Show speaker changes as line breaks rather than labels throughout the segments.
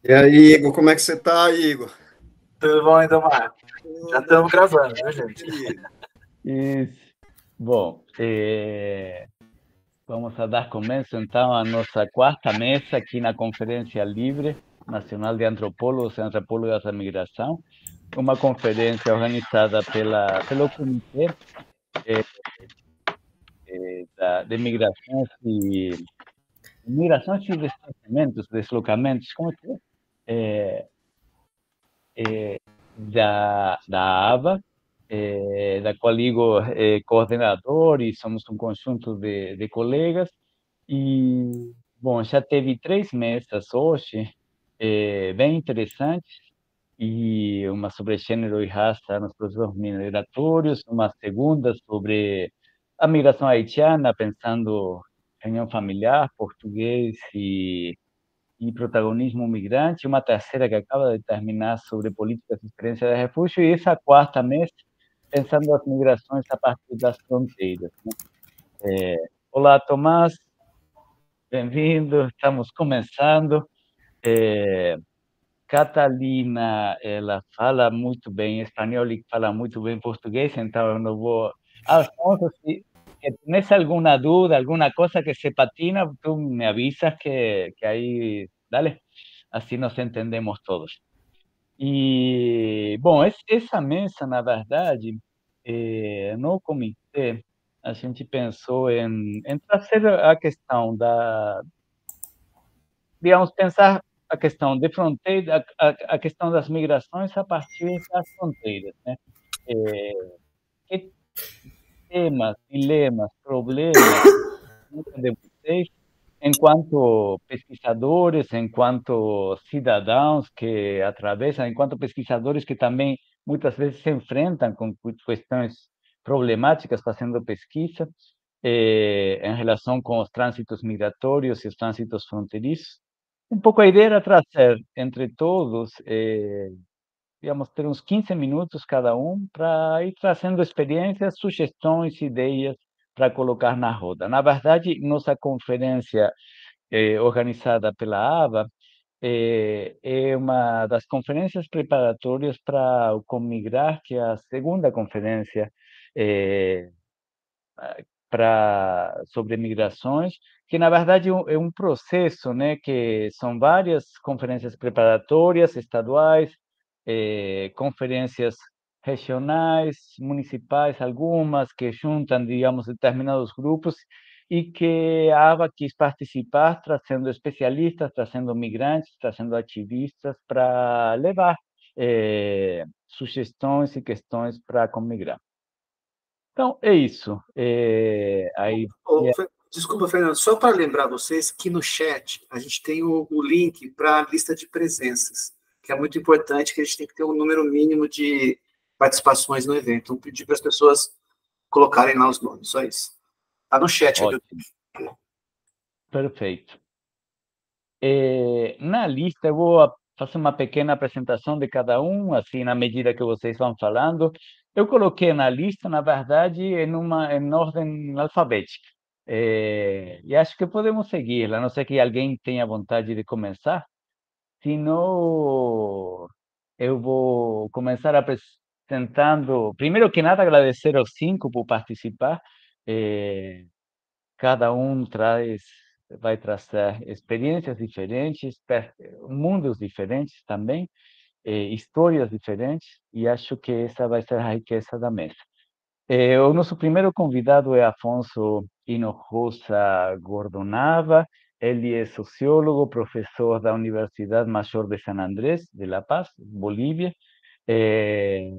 E aí, Igor, como é que você tá, Igor?
Tudo bom, então, Marco? Já
Ô,
estamos gravando,
e
viu,
aí,
gente?
querido?
Isso. Bom, vamos a dar começo então à nossa quarta mesa aqui na Conferência Livre Nacional de Antropólogos e Antropólogas da Migração, uma conferência organizada pelo Comitê eh, de Migrações e Deslocamentos, como é que é? eh, da ABA, da qual Igor é coordenador e somos um conjunto de colegas. E, bom, já teve três mesas hoje, bem interessantes, e uma sobre gênero e raça nos processos migratórios, uma segunda sobre a migração haitiana, pensando em união familiar, português e protagonismo migrante, uma terceira que acaba de terminar sobre políticas e experiência de refúgio, e essa quarta mês pensando as migrações a partir das fronteiras, né? Olá, Tomás, bem-vindo, estamos começando. É, Catalina, ela fala muito bem espanhol e fala muito bem português, então eu não vou... Alfonso, se tienes alguna duda, alguna cosa que se patina, tú me avisas que ahí, dale, así nos entendemos todos. E, bom, essa mesa, na verdade, no comitê, a gente pensou em trazer a questão digamos, pensar a questão de fronteira, a questão das migrações a partir das fronteiras, né? Eh, que temas, dilemas, problemas de vocês, enquanto pesquisadores, enquanto cidadãos que atravessam, enquanto pesquisadores que também muitas vezes se enfrentam com questões problemáticas fazendo pesquisa, em relação com os trânsitos migratórios e os trânsitos fronteiriços. Um pouco a ideia era trazer entre todos, digamos, ter uns 15 minutos cada um para ir trazendo experiências, sugestões, ideias para colocar na roda. Na verdade, nossa conferência organizada pela ABA é uma das conferências preparatórias para o Comigrar, que é a segunda conferência eh, sobre migrações, que na verdade é um processo, né, que são várias conferências preparatórias estaduais, conferências regionais, municipais, algumas que juntam, digamos, determinados grupos e que a ABA quis participar, trazendo especialistas, trazendo migrantes, trazendo ativistas para levar sugestões e questões para comigrar. Então, é isso.
Desculpa, Fernando, só para lembrar vocês que no chat a gente tem o link para a lista de presenças, que é muito importante, que a gente tem que ter um número mínimo de participações no evento. Então, pedir para as pessoas colocarem lá os nomes, só isso. Está no chat aqui.
Ótimo, perfeito. Na lista, eu vou fazer uma pequena apresentação de cada um, assim, na medida que vocês vão falando. Eu coloquei na lista, na verdade, em ordem alfabética. E acho que podemos seguir, a não ser que alguém tenha vontade de começar. Se não, eu vou começar apresentando. Primeiro que nada, agradecer aos cinco por participar. Eh, Cada um vai trazer experiências diferentes, mundos diferentes também, histórias diferentes, e acho que essa vai ser a riqueza da mesa. O nosso primeiro convidado é Afonso Hinojosa Gordonava. Ele é sociólogo, professor da Universidade Major de San Andrés, de La Paz, Bolívia. É,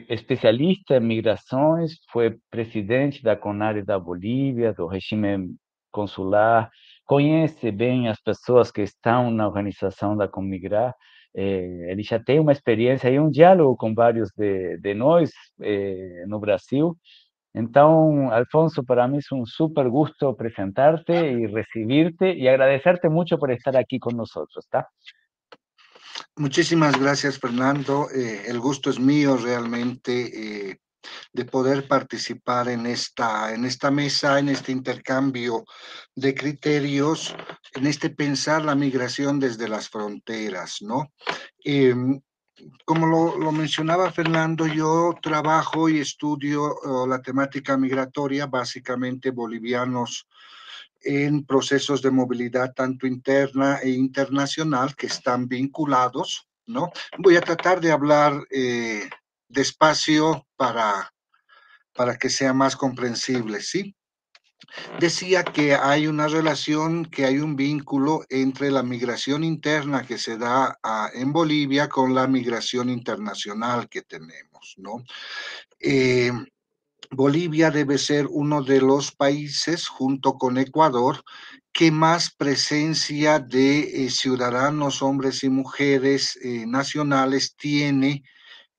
especialista em migrações, foi presidente da CONARE da Bolívia, do regime consular, conhece bem as pessoas que estão na organização da Comigrar. Ele já tem uma experiência e um diálogo com vários de nós no Brasil. Então, Alfonso, para mí es un súper gusto presentarte y recibirte y agradecerte mucho por estar aquí con nosotros, ¿está?
Muchísimas gracias, Fernando. El gusto es mío realmente. de poder participar en esta mesa, en este intercambio de criterios, en este pensar la migración desde las fronteras, ¿no? Como lo mencionaba Fernando, yo trabajo y estudio la temática migratoria, básicamente bolivianos en procesos de movilidad tanto interna e internacional que están vinculados, ¿no? Voy a tratar de hablar despacio para que sea más comprensible, ¿sí? Decía que hay una relación, que hay un vínculo entre la migración interna que se da en Bolivia con la migración internacional que tenemos, ¿no? Bolivia debe ser uno de los países, junto con Ecuador, que más presencia de ciudadanos, hombres y mujeres nacionales tiene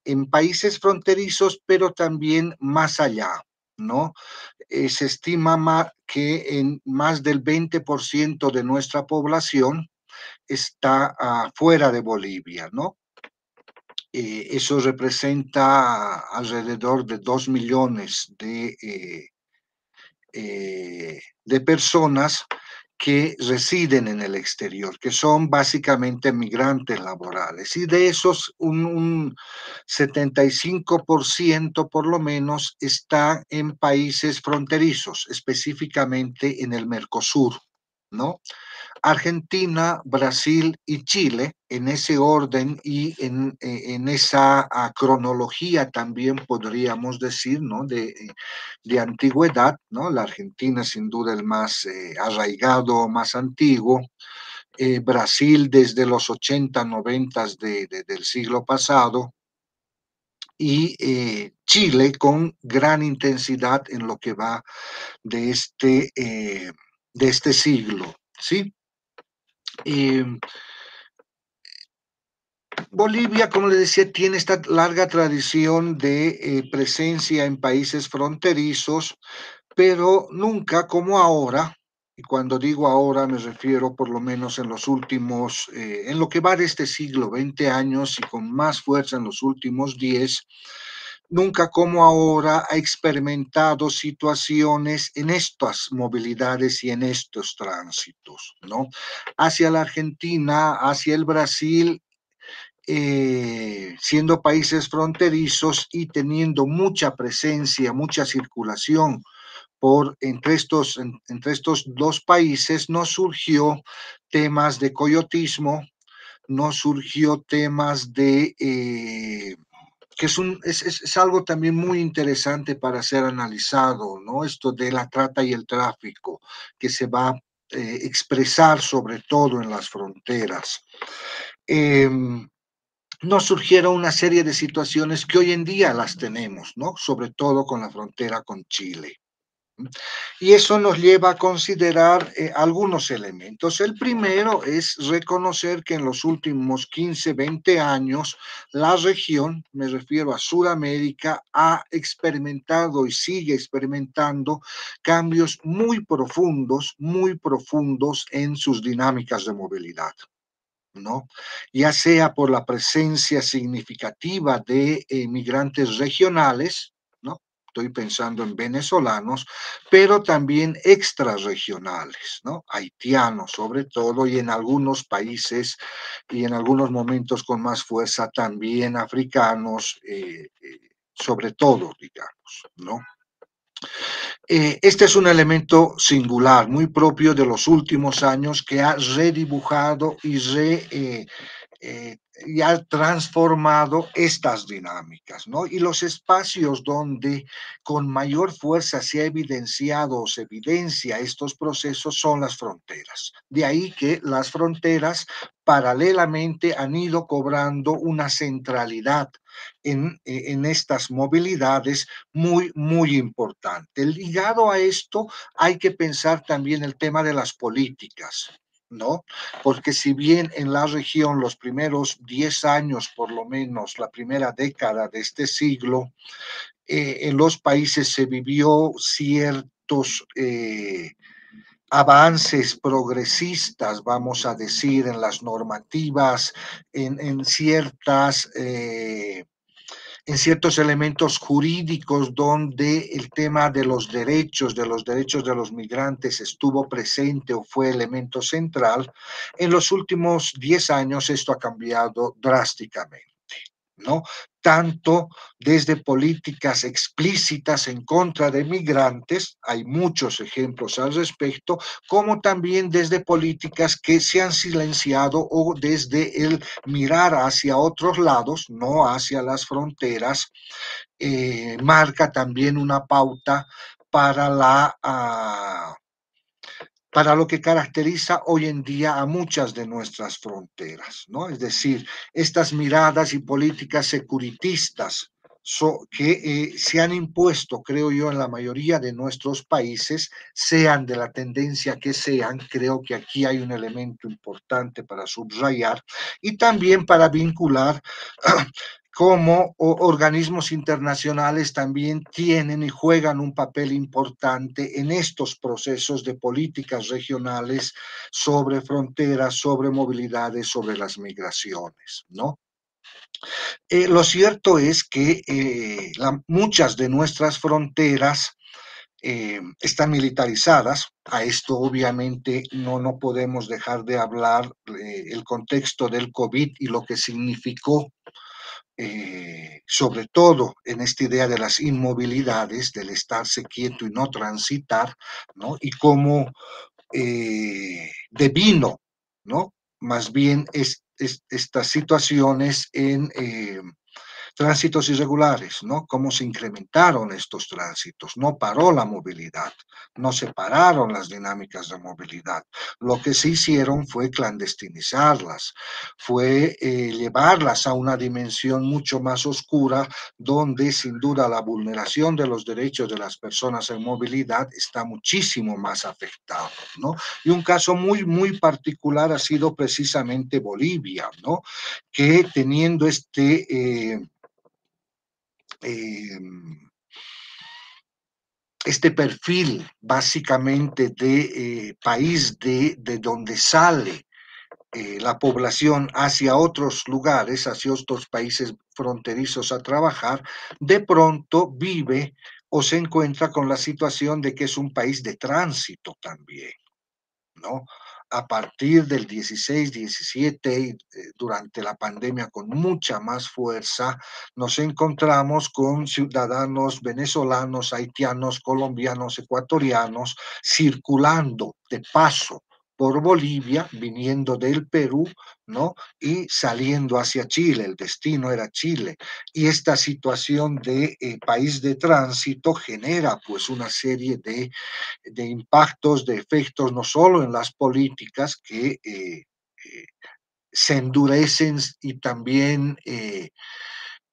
en países fronterizos, pero también más allá, ¿no? Se estima que en más del 20% de nuestra población está fuera de Bolivia, ¿no? Eso representa alrededor de 2 millones de personas que residen en el exterior, que son básicamente migrantes laborales. Y de esos, un 75% por lo menos está en países fronterizos, específicamente en el Mercosur, ¿no? Argentina, Brasil y Chile, en ese orden y en esa cronología también podríamos decir, ¿no? De antigüedad, ¿no? La Argentina sin duda el más arraigado, más antiguo. Brasil desde los 80, 90 del siglo pasado, y Chile con gran intensidad en lo que va de este siglo, ¿sí? Bolivia, como les decía, tiene esta larga tradición de presencia en países fronterizos, pero nunca como ahora, y cuando digo ahora me refiero por lo menos en los últimos, en lo que va de este siglo, 20 años y con más fuerza en los últimos 10, nunca como ahora ha experimentado situaciones en estas movilidades y en estos tránsitos, ¿no? Hacia la Argentina, hacia el Brasil, siendo países fronterizos y teniendo mucha presencia, mucha circulación entre estos dos países, no surgió temas de coyotismo, no surgió temas que es algo también muy interesante para ser analizado, ¿no? Esto de la trata y el tráfico, que se va a expresar sobre todo en las fronteras. No surgieron una serie de situaciones que hoy en día las tenemos, ¿no? Sobre todo con la frontera con Chile. Y eso nos lleva a considerar algunos elementos. El primero es reconocer que en los últimos 15, 20 años, la región, me refiero a Sudamérica, ha experimentado y sigue experimentando cambios muy profundos en sus dinámicas de movilidad, ¿no? Ya sea por la presencia significativa de migrantes regionales, ¿no? Estoy pensando en venezolanos, pero también extrarregionales, ¿no? Haitianos sobre todo, y en algunos países y en algunos momentos con más fuerza también africanos, sobre todo, digamos, ¿no? Este es un elemento singular, muy propio de los últimos años, que ha redibujado y ha transformado estas dinámicas, ¿no? Y los espacios donde con mayor fuerza se ha evidenciado o se evidencia estos procesos son las fronteras. De ahí que las fronteras paralelamente han ido cobrando una centralidad en estas movilidades muy importante. Ligado a esto, hay que pensar también el tema de las políticas, ¿no? Porque si bien en la región los primeros 10 años, por lo menos la primera década de este siglo, en los países se vivió ciertos avances progresistas, vamos a decir, en las normativas, en ciertas en ciertos elementos jurídicos donde el tema de los derechos de los migrantes estuvo presente o fue elemento central, en los últimos 10 años esto ha cambiado drásticamente, ¿no? Tanto desde políticas explícitas en contra de migrantes, hay muchos ejemplos al respecto, como también desde políticas que se han silenciado o desde el mirar hacia otros lados, no hacia las fronteras, marca también una pauta para para lo que caracteriza hoy en día a muchas de nuestras fronteras, ¿no? Es decir, estas miradas y políticas securitistas que se han impuesto, creo yo, en la mayoría de nuestros países, sean de la tendencia que sean, creo que aquí hay un elemento importante para subrayar y también para vincular cómo organismos internacionales también tienen y juegan un papel importante en estos procesos de políticas regionales sobre fronteras, sobre movilidades, sobre las migraciones, ¿no? Lo cierto es que muchas de nuestras fronteras están militarizadas. A esto obviamente no podemos dejar de hablar el contexto del COVID y lo que significó sobre todo en esta idea de las inmovilidades, del estarse quieto y no transitar, ¿no? Y cómo devino, ¿no? Más bien estas situaciones en tránsitos irregulares, ¿no? Cómo se incrementaron estos tránsitos, no paró la movilidad, no se pararon las dinámicas de movilidad. Lo que se hicieron fue clandestinizarlas, fue llevarlas a una dimensión mucho más oscura, donde sin duda la vulneración de los derechos de las personas en movilidad está muchísimo más afectado, ¿no? Y un caso muy particular ha sido precisamente Bolivia, ¿no? Que teniendo este perfil básicamente de país de donde sale la población hacia otros lugares, hacia otros países fronterizos a trabajar, de pronto vive o se encuentra con la situación de que es un país de tránsito también, ¿no? A partir del 16, 17, durante la pandemia con mucha más fuerza, nos encontramos con ciudadanos venezolanos, haitianos, colombianos, ecuatorianos, circulando de paso por Bolivia, viniendo del Perú, ¿no? Y saliendo hacia Chile, el destino era Chile. Y esta situación de país de tránsito genera pues una serie de impactos, de efectos, no solo en las políticas que se endurecen y también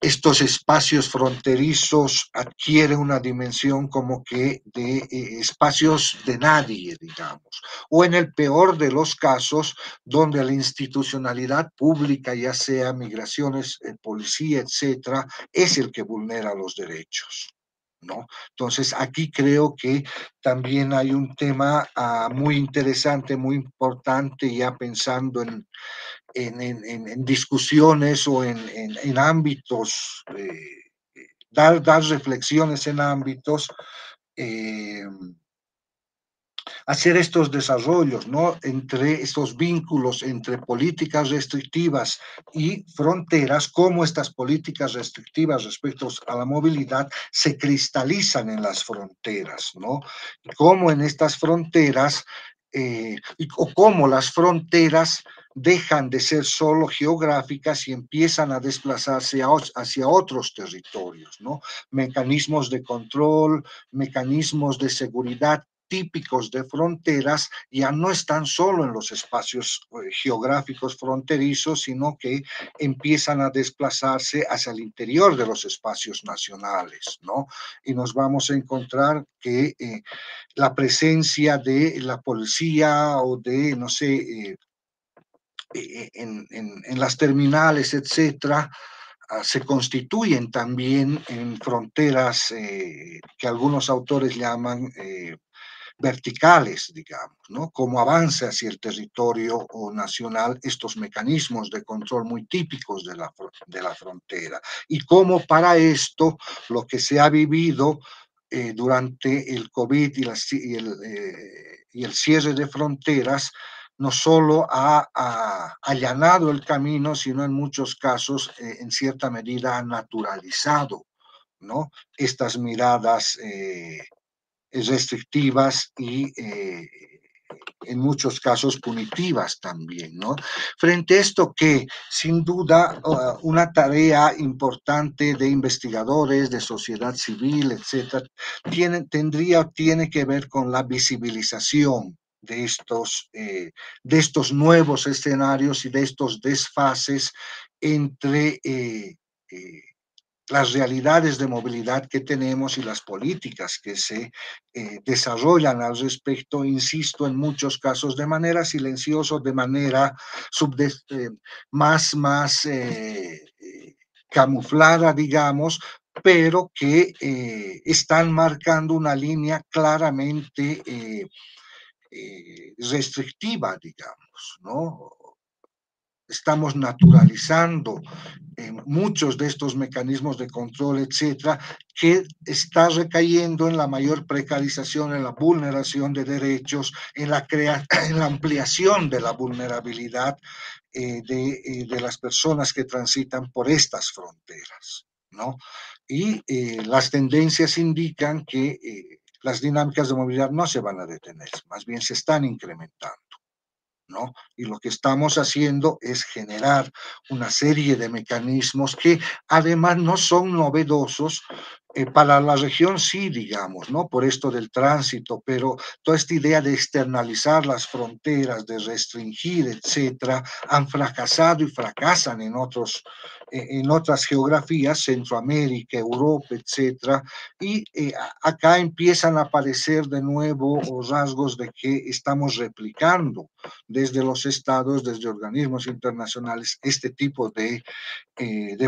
estos espacios fronterizos adquieren una dimensión como que de espacios de nadie, digamos, o en el peor de los casos, donde la institucionalidad pública, ya sea migraciones, policía, etcétera, es el que vulnera los derechos, ¿no? Entonces, aquí creo que también hay un tema muy interesante, muy importante, ya pensando en discusiones o en ámbitos, dar reflexiones en ámbitos, eh, hacer estos desarrollos, ¿no? Entre estos vínculos entre políticas restrictivas y fronteras, cómo estas políticas restrictivas respecto a la movilidad se cristalizan en las fronteras, ¿no? Y cómo en estas fronteras, o cómo las fronteras dejan de ser solo geográficas y empiezan a desplazarse hacia otros territorios, ¿no? Mecanismos de control, mecanismos de seguridad típicos de fronteras ya no están solo en los espacios geográficos fronterizos, sino que empiezan a desplazarse hacia el interior de los espacios nacionales, ¿no? Y nos vamos a encontrar que la presencia de la policía o de, no sé, en las terminales, etcétera, se constituyen también en fronteras que algunos autores llaman verticales, digamos, ¿no? Cómo avanza hacia el territorio nacional estos mecanismos de control muy típicos de la frontera. Y cómo para esto lo que se ha vivido durante el COVID y el cierre de fronteras no solo ha allanado el camino, sino en muchos casos, en cierta medida, ha naturalizado, ¿no?, estas miradas restrictivas y en muchos casos punitivas también, ¿no? Frente a esto que, sin duda, una tarea importante de investigadores, de sociedad civil, etcétera, tiene que ver con la visibilización de estos nuevos escenarios y de estos desfases entre las realidades de movilidad que tenemos y las políticas que se desarrollan al respecto, insisto, en muchos casos de manera silenciosa, de manera más camuflada, digamos, pero que están marcando una línea claramente restrictiva, digamos, ¿no? Estamos naturalizando muchos de estos mecanismos de control, etcétera, que está recayendo en la mayor precarización, en la vulneración de derechos, en la ampliación de la vulnerabilidad de las personas que transitan por estas fronteras, ¿no? Y las tendencias indican que las dinámicas de movilidad no se van a detener, más bien se están incrementando, ¿no? Y lo que estamos haciendo es generar una serie de mecanismos que además no son novedosos. Para la región sí, digamos, ¿no? Por esto del tránsito, pero toda esta idea de externalizar las fronteras, de restringir, etcétera, han fracasado y fracasan en otras geografías, Centroamérica, Europa, etcétera, y acá empiezan a aparecer de nuevo rasgos de que estamos replicando desde los estados, desde organismos internacionales, este tipo de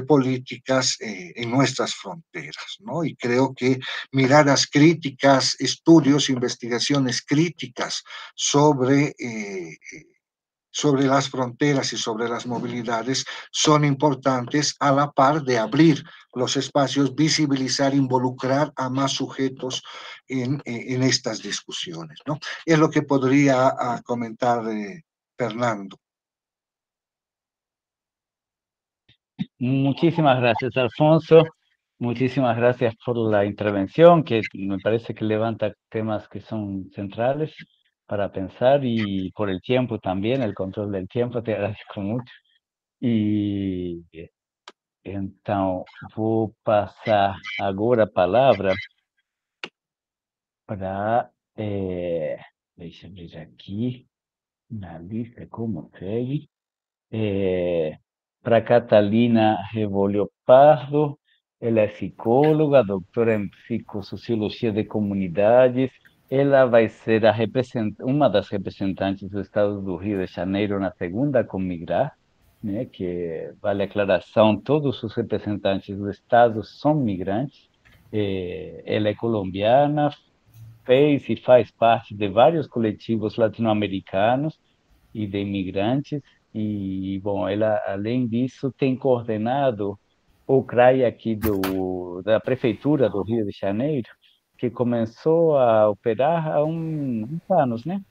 políticas en nuestras fronteras, ¿no? Y creo que miradas críticas, estudios, investigaciones críticas sobre las fronteras y sobre las movilidades son importantes, a la par de abrir los espacios, visibilizar, involucrar a más sujetos en estas discusiones, ¿no? Es lo que podría comentar Fernando.
Muchísimas gracias, Alfonso. Muchísimas gracias por la intervención, que me parece que levanta temas que son centrales para pensar, y por el tiempo también, el control del tiempo, te agradezco mucho. E então vou passar agora a palavra para, deixa eu ver aqui na lista como segue, para Catalina Rebolio Pardo. Ela é psicóloga, doutora em psicossociologia de comunidades. Ela vai ser uma das representantes do Estado do Rio de Janeiro na segunda Comigrar, né, que vale a aclaração, todos os representantes do Estado são migrantes. Ela é colombiana, fez e faz parte de vários coletivos latino-americanos e de imigrantes, e, bom, ela, além disso, tem coordenado o CRAI aqui da Prefeitura do Rio de Janeiro, que começou a operar há uns anos, né?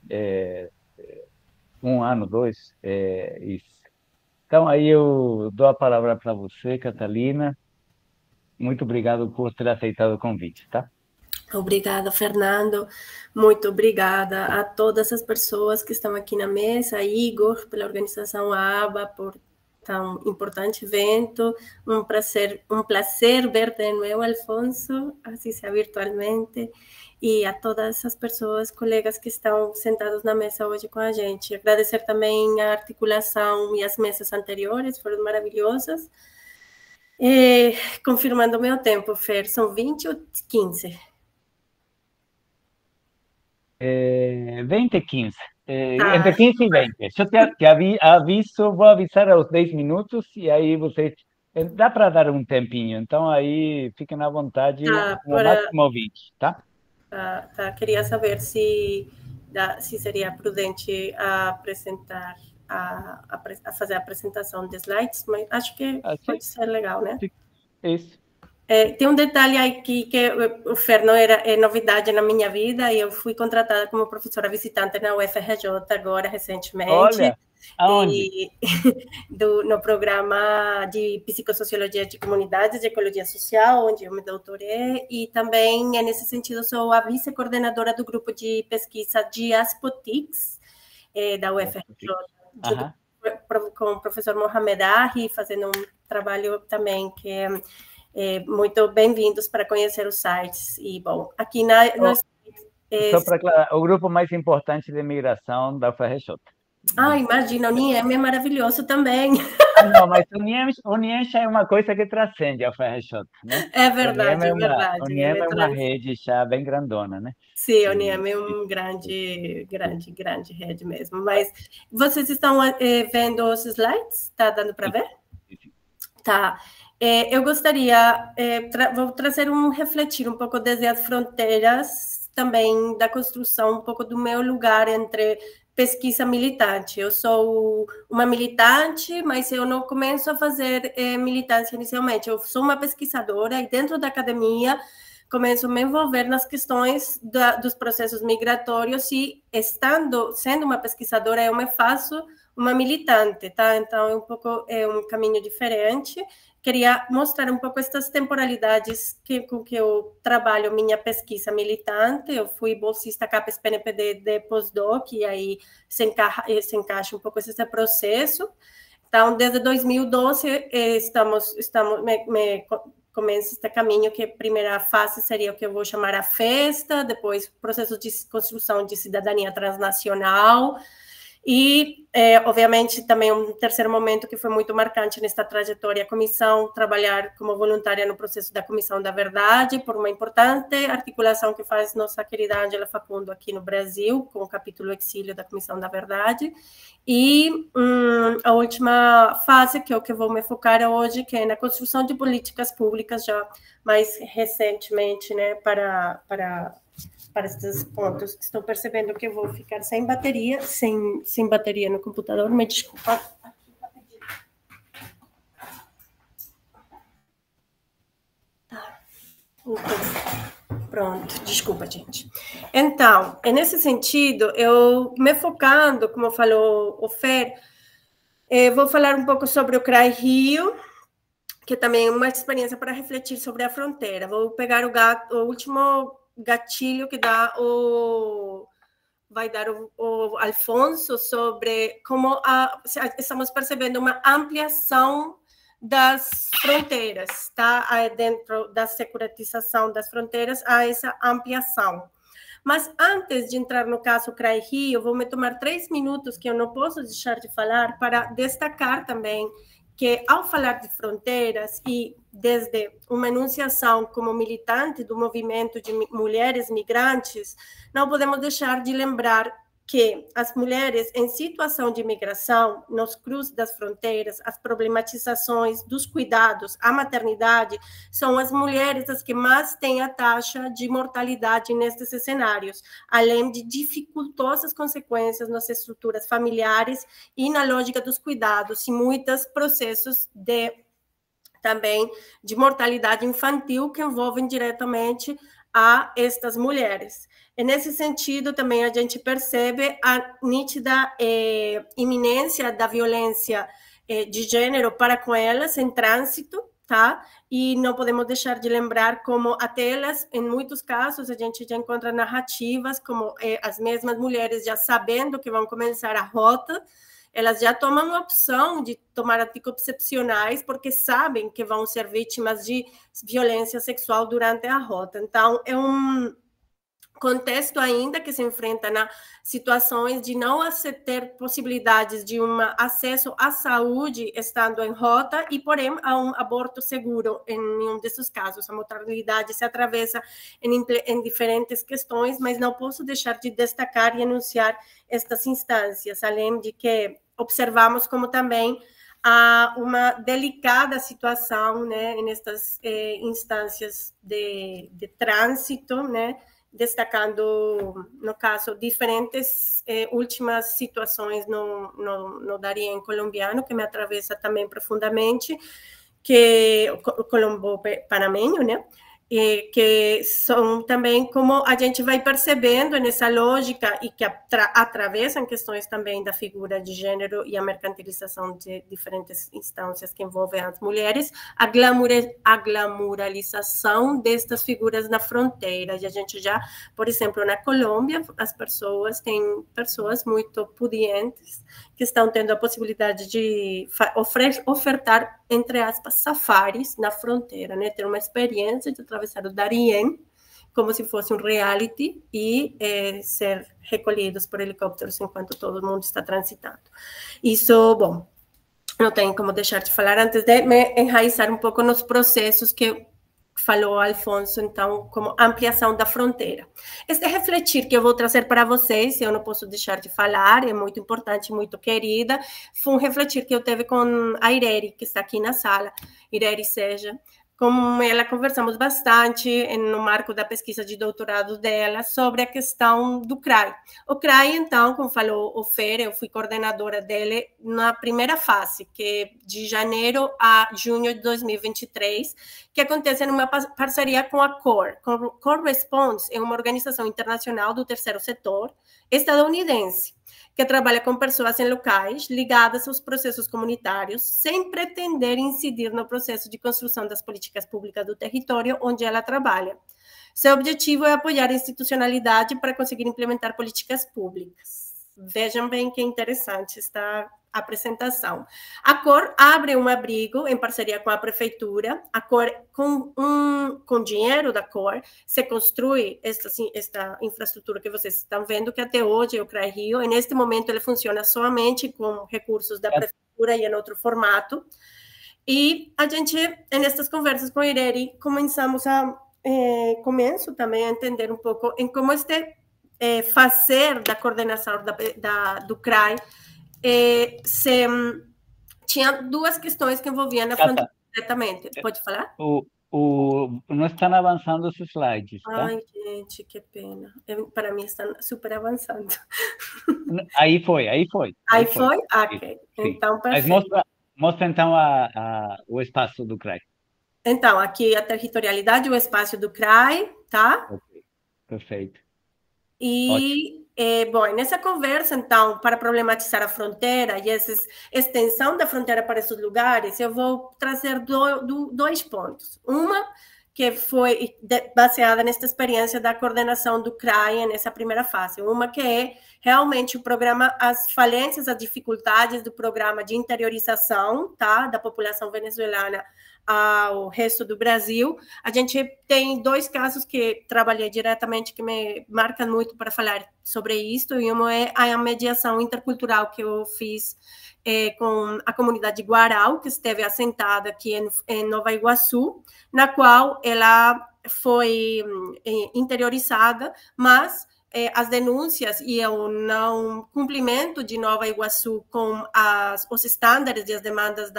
Um ano, dois. Então, aí eu dou a palavra para você, Catalina. Muito obrigado por ter aceitado o convite, tá?
Obrigada, Fernando. Muito obrigada a todas as pessoas que estão aqui na mesa, a Igor, pela organização ABA, por tão importante evento. Um prazer ver de novo, Alfonso, assim seja virtualmente, e a todas as pessoas, colegas que estão sentados na mesa hoje com a gente. Agradecer também a articulação e as mesas anteriores, foram maravilhosas. Confirmando o meu tempo, Fer, são 20 ou 15?
20 e 15. Entre 15 e 20. Eu te aviso, vou avisar aos 10 minutos, e aí vocês... Dá para dar um tempinho, então aí fiquem à vontade, no máximo 20, tá?
Queria saber se seria prudente apresentar, a fazer a apresentação de slides, mas acho que pode ser legal, né?
Isso.
Tem um detalhe aqui que o Fer não é novidade na minha vida, e eu fui contratada como professora visitante na UFRJ agora, recentemente.
Olha, aonde?
No programa de Psicossociologia de Comunidades e Ecologia Social, onde eu me doutorei, e também, nesse sentido, sou a vice-coordenadora do grupo de pesquisa Diaspotics, da UFRJ, com o professor Mohamed Ahi, fazendo um trabalho também que muito bem-vindos para conhecer os sites. E, bom, aqui
só para aclarar, o grupo mais importante de migração da UFRJ.
Imagina, o NIEM é maravilhoso também.
Não, mas o NIEM já é uma coisa que transcende a UFRJ, né?
É verdade,
o NIEM é uma rede já bem grandona, né?
Sim, o NIEM é um grande rede mesmo. Mas vocês estão vendo os slides? Está dando para ver? Tá. Eu gostaria, vou trazer refletir um pouco desde as fronteiras, também da construção, um pouco do meu lugar entre pesquisa militante. Eu sou uma militante, mas eu não começo a fazer militância inicialmente. Eu sou uma pesquisadora e dentro da academia começo a me envolver nas questões dos processos migratórios e, sendo uma pesquisadora, eu me faço uma militante, tá? Então, é um caminho diferente. Queria mostrar um pouco essas temporalidades com que eu trabalho minha pesquisa militante. Eu fui bolsista CAPES PNPD de pós-doc, e aí se encaixa um pouco esse processo. Então, desde 2012, começa este caminho, que a primeira fase seria o que eu vou chamar a festa, depois processo de construção de cidadania transnacional, e, obviamente, também um terceiro momento que foi muito marcante nesta trajetória, a comissão, trabalhar como voluntária no processo da Comissão da Verdade, por uma importante articulação que faz nossa querida Ângela Facundo aqui no Brasil, com o capítulo Exílio da Comissão da Verdade. E a última fase, que é o que vou me focar hoje, que é na construção de políticas públicas, já mais recentemente, né, para esses pontos. Estou percebendo que eu vou ficar sem bateria no computador, me desculpa. Pronto, desculpa, gente. Então, nesse sentido, eu me focando, como falou o Fer, vou falar um pouco sobre o CRAI Rio, que também é uma experiência para refletir sobre a fronteira. Vou pegar o último gatilho que vai dar o Alfonso sobre como estamos percebendo uma ampliação das fronteiras, tá? Dentro da securitização das fronteiras, há essa ampliação. Mas antes de entrar no caso CRAI Rio, vou me tomar 3 minutos, que eu não posso deixar de falar, para destacar também que, ao falar de fronteiras, e desde uma enunciação como militante do movimento de mulheres migrantes, não podemos deixar de lembrar que as mulheres em situação de imigração, nos cruzes das fronteiras, as problematizações dos cuidados, a maternidade, são as mulheres as que mais têm a taxa de mortalidade nestes cenários, além de dificultosas consequências nas estruturas familiares e na lógica dos cuidados, e muitos processos também de mortalidade infantil que envolvem diretamente a estas mulheres. E nesse sentido, também a gente percebe a nítida iminência da violência de gênero para com elas em trânsito, tá? E não podemos deixar de lembrar como até elas, em muitos casos, a gente já encontra narrativas como as mesmas mulheres já sabendo que vão começar a rota, elas já tomam a opção de tomar anticoncepcionais porque sabem que vão ser vítimas de violência sexual durante a rota. Então, é um contexto ainda que se enfrenta na situações de não ter possibilidades de um acesso à saúde estando em rota e, porém, a um aborto seguro em nenhum desses casos. A mortalidade se atravessa em diferentes questões, mas não posso deixar de destacar e enunciar estas instâncias, além de que observamos como também há uma delicada situação, né, nestas instâncias de trânsito, né, destacando, no caso, diferentes últimas situações no Darién colombiano, que me atravessa também profundamente, que colombo-panameño, né? Que são também como a gente vai percebendo nessa lógica e que atravessam questões também da figura de gênero e a mercantilização de diferentes instâncias que envolvem as mulheres, a glamouralização destas figuras na fronteira. E a gente já, por exemplo, na Colômbia, as pessoas têm pessoas muito pudientes que estão tendo a possibilidade de ofertar, entre aspas, safaris na fronteira, né? Ter uma experiência de atravessar o Darién como se fosse um reality e ser recolhidos por helicópteros enquanto todo mundo está transitando. Isso, bom, não tenho como deixar de falar antes de me enraizar um pouco nos processos que falou Alfonso, então, como ampliação da fronteira. Este refletir que eu vou trazer para vocês, eu não posso deixar de falar, é muito importante, muito querida, foi um refletir que eu tive com a Ireri, que está aqui na sala, Ireri Seja. Com ela conversamos bastante no marco da pesquisa de doutorado dela sobre a questão do CRAI. O CRAI, então, como falou o Fer, eu fui coordenadora dele na primeira fase, que é de janeiro a junho de 2023, que acontece numa parceria com a CORE. CORE Response é uma organização internacional do terceiro setor estadunidense, que trabalha com pessoas em locais ligadas aos processos comunitários, sem pretender incidir no processo de construção das políticas públicas do território onde ela trabalha. Seu objetivo é apoiar a institucionalidade para conseguir implementar políticas públicas. Vejam bem que interessante esta apresentação. A CORE abre um abrigo em parceria com a prefeitura. A CORE, com dinheiro da CORE, se construi esta infraestrutura que vocês estão vendo, que até hoje é o CRAI Rio. E neste momento ele funciona somente com recursos da prefeitura e em outro formato. E a gente, nessas conversas com a Ireri, começo também a entender um pouco em como fazer da coordenação do CRAI tinha duas questões que envolviam a fronteira diretamente. Pode falar?
Não estão avançando os slides, tá?
Ai, gente, que pena. Para mim estão super avançando.
Aí foi.
Aí foi? Ok. Então, perfeito.
Mas mostra então o espaço do CRAI.
Então, aqui a territorialidade, o espaço do CRAI, tá?
Ok, perfeito.
E, bom, nessa conversa, então, para problematizar a fronteira e essa extensão da fronteira para esses lugares, eu vou trazer dois pontos. Uma que foi baseada nesta experiência da coordenação do CRAI nessa primeira fase. Uma que é realmente o programa, as falências, as dificuldades do programa de interiorização, tá, da população venezuelana ao resto do Brasil. A gente tem dois casos que trabalhei diretamente que me marcam muito para falar sobre isso, e uma é a mediação intercultural que eu fiz com a comunidade Guarau, que esteve assentada aqui em Nova Iguaçu, na qual ela foi interiorizada, mas as denúncias e o não cumprimento de Nova Iguaçu com os estándares e as demandas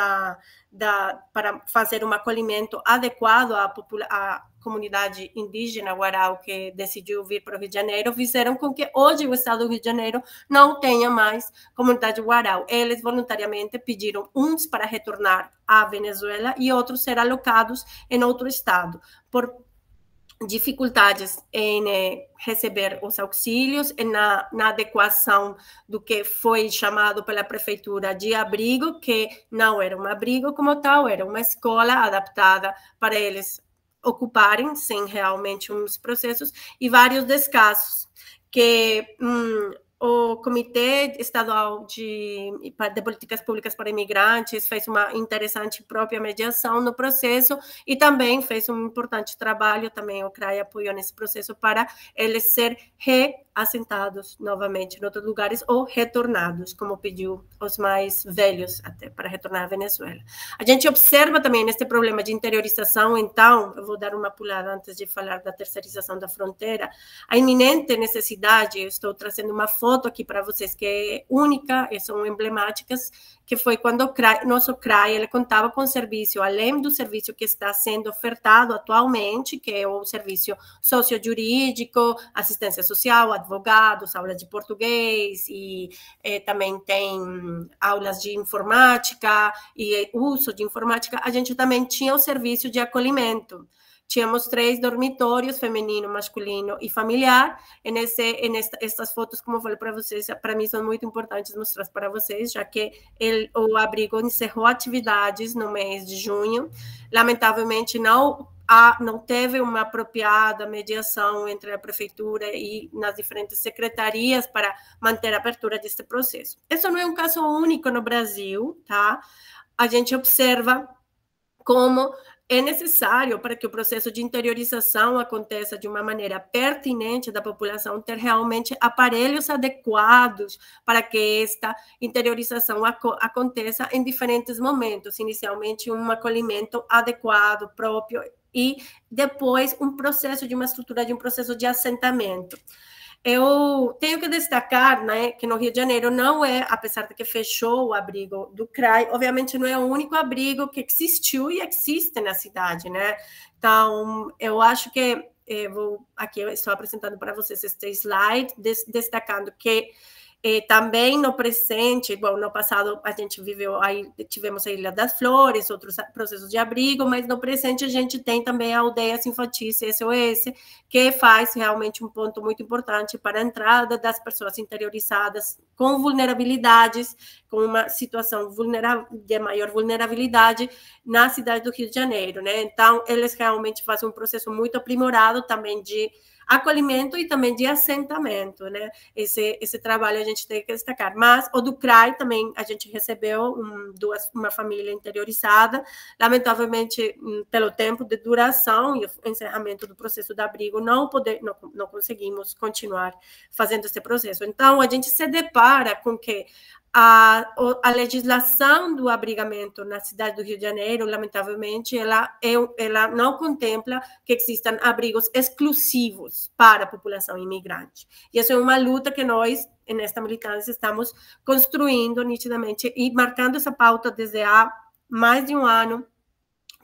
para fazer um acolhimento adequado à comunidade indígena Guarau que decidiu vir para o Rio de Janeiro, fizeram com que hoje o estado do Rio de Janeiro não tenha mais comunidade Guarau. Eles voluntariamente pediram uns para retornar à Venezuela e outros ser alocados em outro estado, por dificuldades em receber os auxílios, na adequação do que foi chamado pela prefeitura de abrigo, que não era um abrigo como tal, era uma escola adaptada para eles ocuparem, sem realmente uns processos, e vários descasos que o Comitê Estadual de Políticas Públicas para Imigrantes fez uma interessante própria mediação no processo e também fez um importante trabalho, também o CRAI apoiou nesse processo para eles ser assentados novamente em outros lugares ou retornados, como pediu os mais velhos até para retornar à Venezuela. A gente observa também este problema de interiorização, então, eu vou dar uma pulada antes de falar da terceirização da fronteira, a iminente necessidade, eu estou trazendo uma foto aqui para vocês que é única, e são emblemáticas, que foi quando o nosso CRAI ele contava com serviço, além do serviço que está sendo ofertado atualmente, que é o serviço sociojurídico, assistência social, advogados, aulas de português, e também tem aulas de informática e uso de informática, a gente também tinha o serviço de acolhimento. Tínhamos 3 dormitórios, feminino, masculino e familiar. Estas fotos, como eu falei para vocês, para mim são muito importantes mostrar para vocês, já que o abrigo encerrou atividades no mês de junho. Lamentavelmente, não teve uma apropriada mediação entre a prefeitura e nas diferentes secretarias para manter a abertura deste processo. Isso não é um caso único no Brasil, tá? A gente observa como é necessário para que o processo de interiorização aconteça de uma maneira pertinente da população ter realmente aparelhos adequados para que esta interiorização aconteça em diferentes momentos. Inicialmente, um acolhimento adequado, próprio, e depois um processo de uma estrutura de um processo de assentamento. Eu tenho que destacar, né, que no Rio de Janeiro não é, apesar de que fechou o abrigo do CRAI, obviamente não é o único abrigo que existiu e existe na cidade, né? Então, eu acho que aqui eu estou apresentando para vocês este slide, destacando que também no presente, bom, no passado a gente tivemos a Ilha das Flores, outros processos de abrigo, mas no presente a gente tem também a Aldeias Infantis SOS, que faz realmente um ponto muito importante para a entrada das pessoas interiorizadas com vulnerabilidades, com uma situação de maior vulnerabilidade na cidade do Rio de Janeiro, né? Então, eles realmente fazem um processo muito aprimorado também de acolhimento e também de assentamento, né? Esse trabalho a gente tem que destacar. Mas o do CRAI também a gente recebeu uma família interiorizada, lamentavelmente pelo tempo de duração e o encerramento do processo de abrigo não conseguimos continuar fazendo esse processo. Então a gente se depara com que a legislação do abrigamento na cidade do Rio de Janeiro, lamentavelmente, ela não contempla que existam abrigos exclusivos para a população imigrante. E essa é uma luta que nós, nesta militância, estamos construindo nitidamente e marcando essa pauta desde há mais de um ano,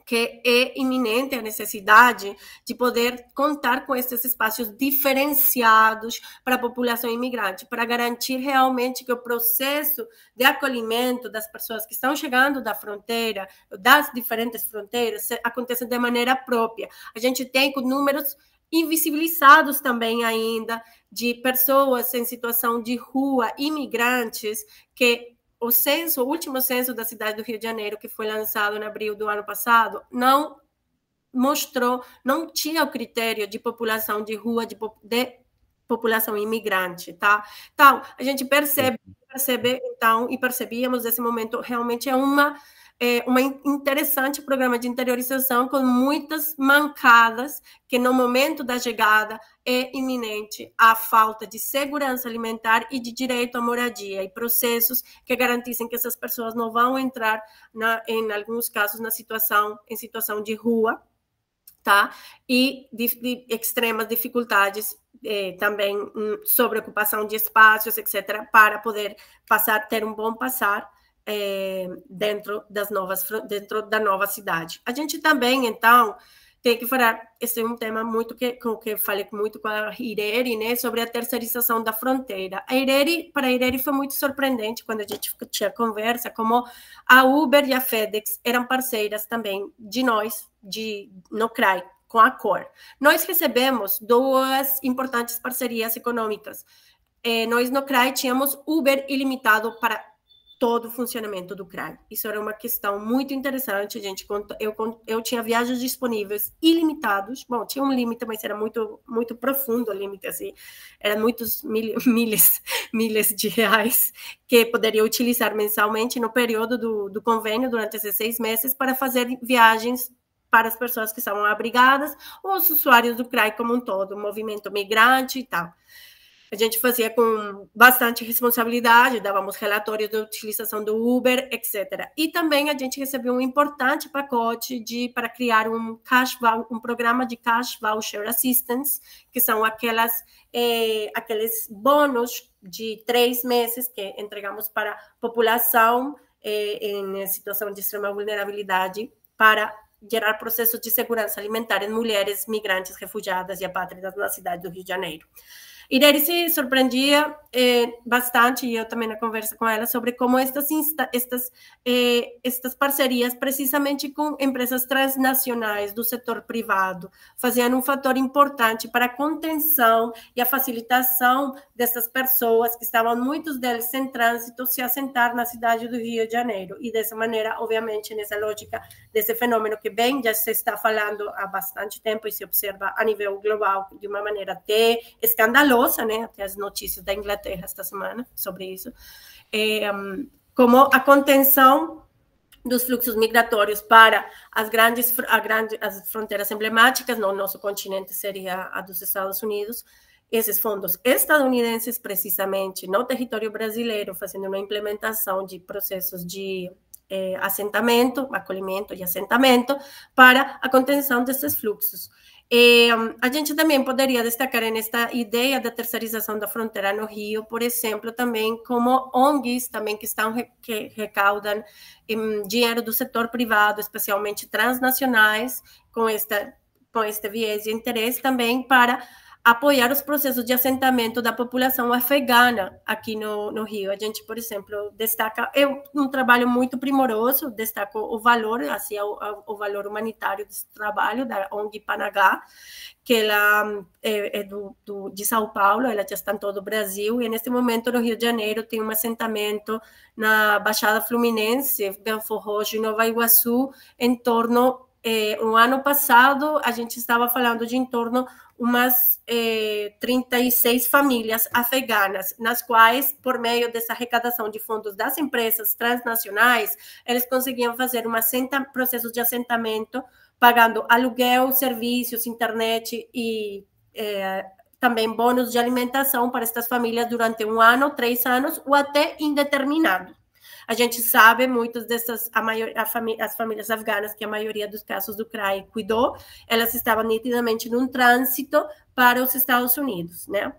que é iminente a necessidade de poder contar com esses espaços diferenciados para a população imigrante, para garantir realmente que o processo de acolhimento das pessoas que estão chegando da fronteira, das diferentes fronteiras, aconteça de maneira própria. A gente tem números invisibilizados também ainda de pessoas em situação de rua, imigrantes, que o último censo da cidade do Rio de Janeiro, que foi lançado em abril do ano passado, não tinha o critério de população de rua, de população imigrante, tá? Então, a gente percebe, então, e percebíamos nesse momento, realmente é um interessante programa de interiorização com muitas mancadas, que no momento da chegada é iminente a falta de segurança alimentar e de direito à moradia, e processos que garantissem que essas pessoas não vão entrar, em alguns casos, em situação de rua, tá? E de extremas dificuldades também sobre ocupação de espaços, etc., para poder ter um bom passar dentro da nova cidade. A gente também, então, tem que falar, esse é um tema que eu falei muito com a Ireri, né, sobre a terceirização da fronteira. Para a Ireri foi muito surpreendente quando a gente tinha conversa, como a Uber e a FedEx eram parceiras também de nós, no CRAI, com a COR. Nós recebemos 2 importantes parcerias econômicas. Nós, no CRAI, tínhamos Uber ilimitado para todo o funcionamento do CRAI. Isso era uma questão muito interessante, gente. Eu tinha viagens disponíveis ilimitados. Bom, tinha um limite, mas era muito, muito profundo o limite, assim. Eram muitos milhas de reais que poderia utilizar mensalmente no período do convênio, durante esses 6 meses, para fazer viagens para as pessoas que estavam abrigadas, ou os usuários do CRAI como um todo, o movimento migrante e tal. A gente fazia com bastante responsabilidade, dávamos relatórios da utilização do Uber, etc. E também a gente recebeu um importante pacote para criar um programa de Cash Voucher Assistance, que são aqueles bônus de 3 meses que entregamos para a população em situação de extrema vulnerabilidade, para gerar processos de segurança alimentar em mulheres migrantes, refugiadas e apátridas na cidade do Rio de Janeiro. Irene se surpreendia bastante, e eu também na conversa com ela, sobre como estas parcerias, precisamente com empresas transnacionais do setor privado, faziam um fator importante para a contenção e a facilitação dessas pessoas que estavam, muitos deles em trânsito, se assentar na cidade do Rio de Janeiro. E dessa maneira, obviamente, nessa lógica desse fenômeno que bem já se está falando há bastante tempo e se observa a nível global de uma maneira até escandalosa, né? Até as notícias da Inglaterra esta semana sobre isso, como a contenção dos fluxos migratórios para as fronteiras emblemáticas no nosso continente seria a dos Estados Unidos. Esses fundos estadunidenses, precisamente no território brasileiro, fazendo uma implementação de processos de assentamento, acolhimento e assentamento para a contenção desses fluxos. A gente também poderia destacar nesta ideia da terceirização da fronteira no Rio, por exemplo, também como ONGs também que recaudam dinheiro do setor privado, especialmente transnacionais, com este viés de interesse também para apoiar os processos de assentamento da população afegana aqui no Rio. A gente, por exemplo, destaca um trabalho muito primoroso, destaca o valor, assim, o valor humanitário desse trabalho da ONG Panagá, que ela é de São Paulo, ela já está em todo o Brasil, e neste momento no Rio de Janeiro tem um assentamento na Baixada Fluminense, Belfor Roxo e Nova Iguaçu, em torno, no ano passado, a gente estava falando de em torno umas 36 famílias afeganas, nas quais, por meio dessa arrecadação de fundos das empresas transnacionais, eles conseguiam fazer processos de assentamento, pagando aluguel, serviços, internet e também bônus de alimentação para estas famílias durante 1 ano, 3 anos ou até indeterminado. A gente sabe, muitas dessas, as famílias afganas, que a maioria dos casos do CRAI cuidou, elas estavam nitidamente num trânsito para os Estados Unidos, né?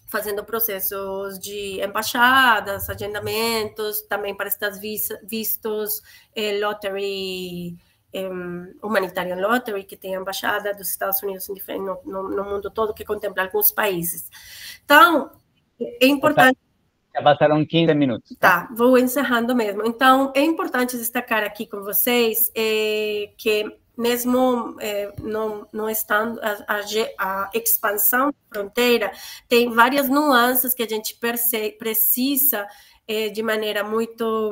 Fazendo processos de embaixadas, agendamentos, também para estes vistos, lottery, humanitarian lottery, que tem a embaixada dos Estados Unidos no mundo todo, que contempla alguns países. Então, é importante...
Já passaram 15 minutos.
Tá, vou encerrando mesmo. Então, é importante destacar aqui com vocês que mesmo não estando a expansão da fronteira, tem várias nuances que a gente precisa de maneira muito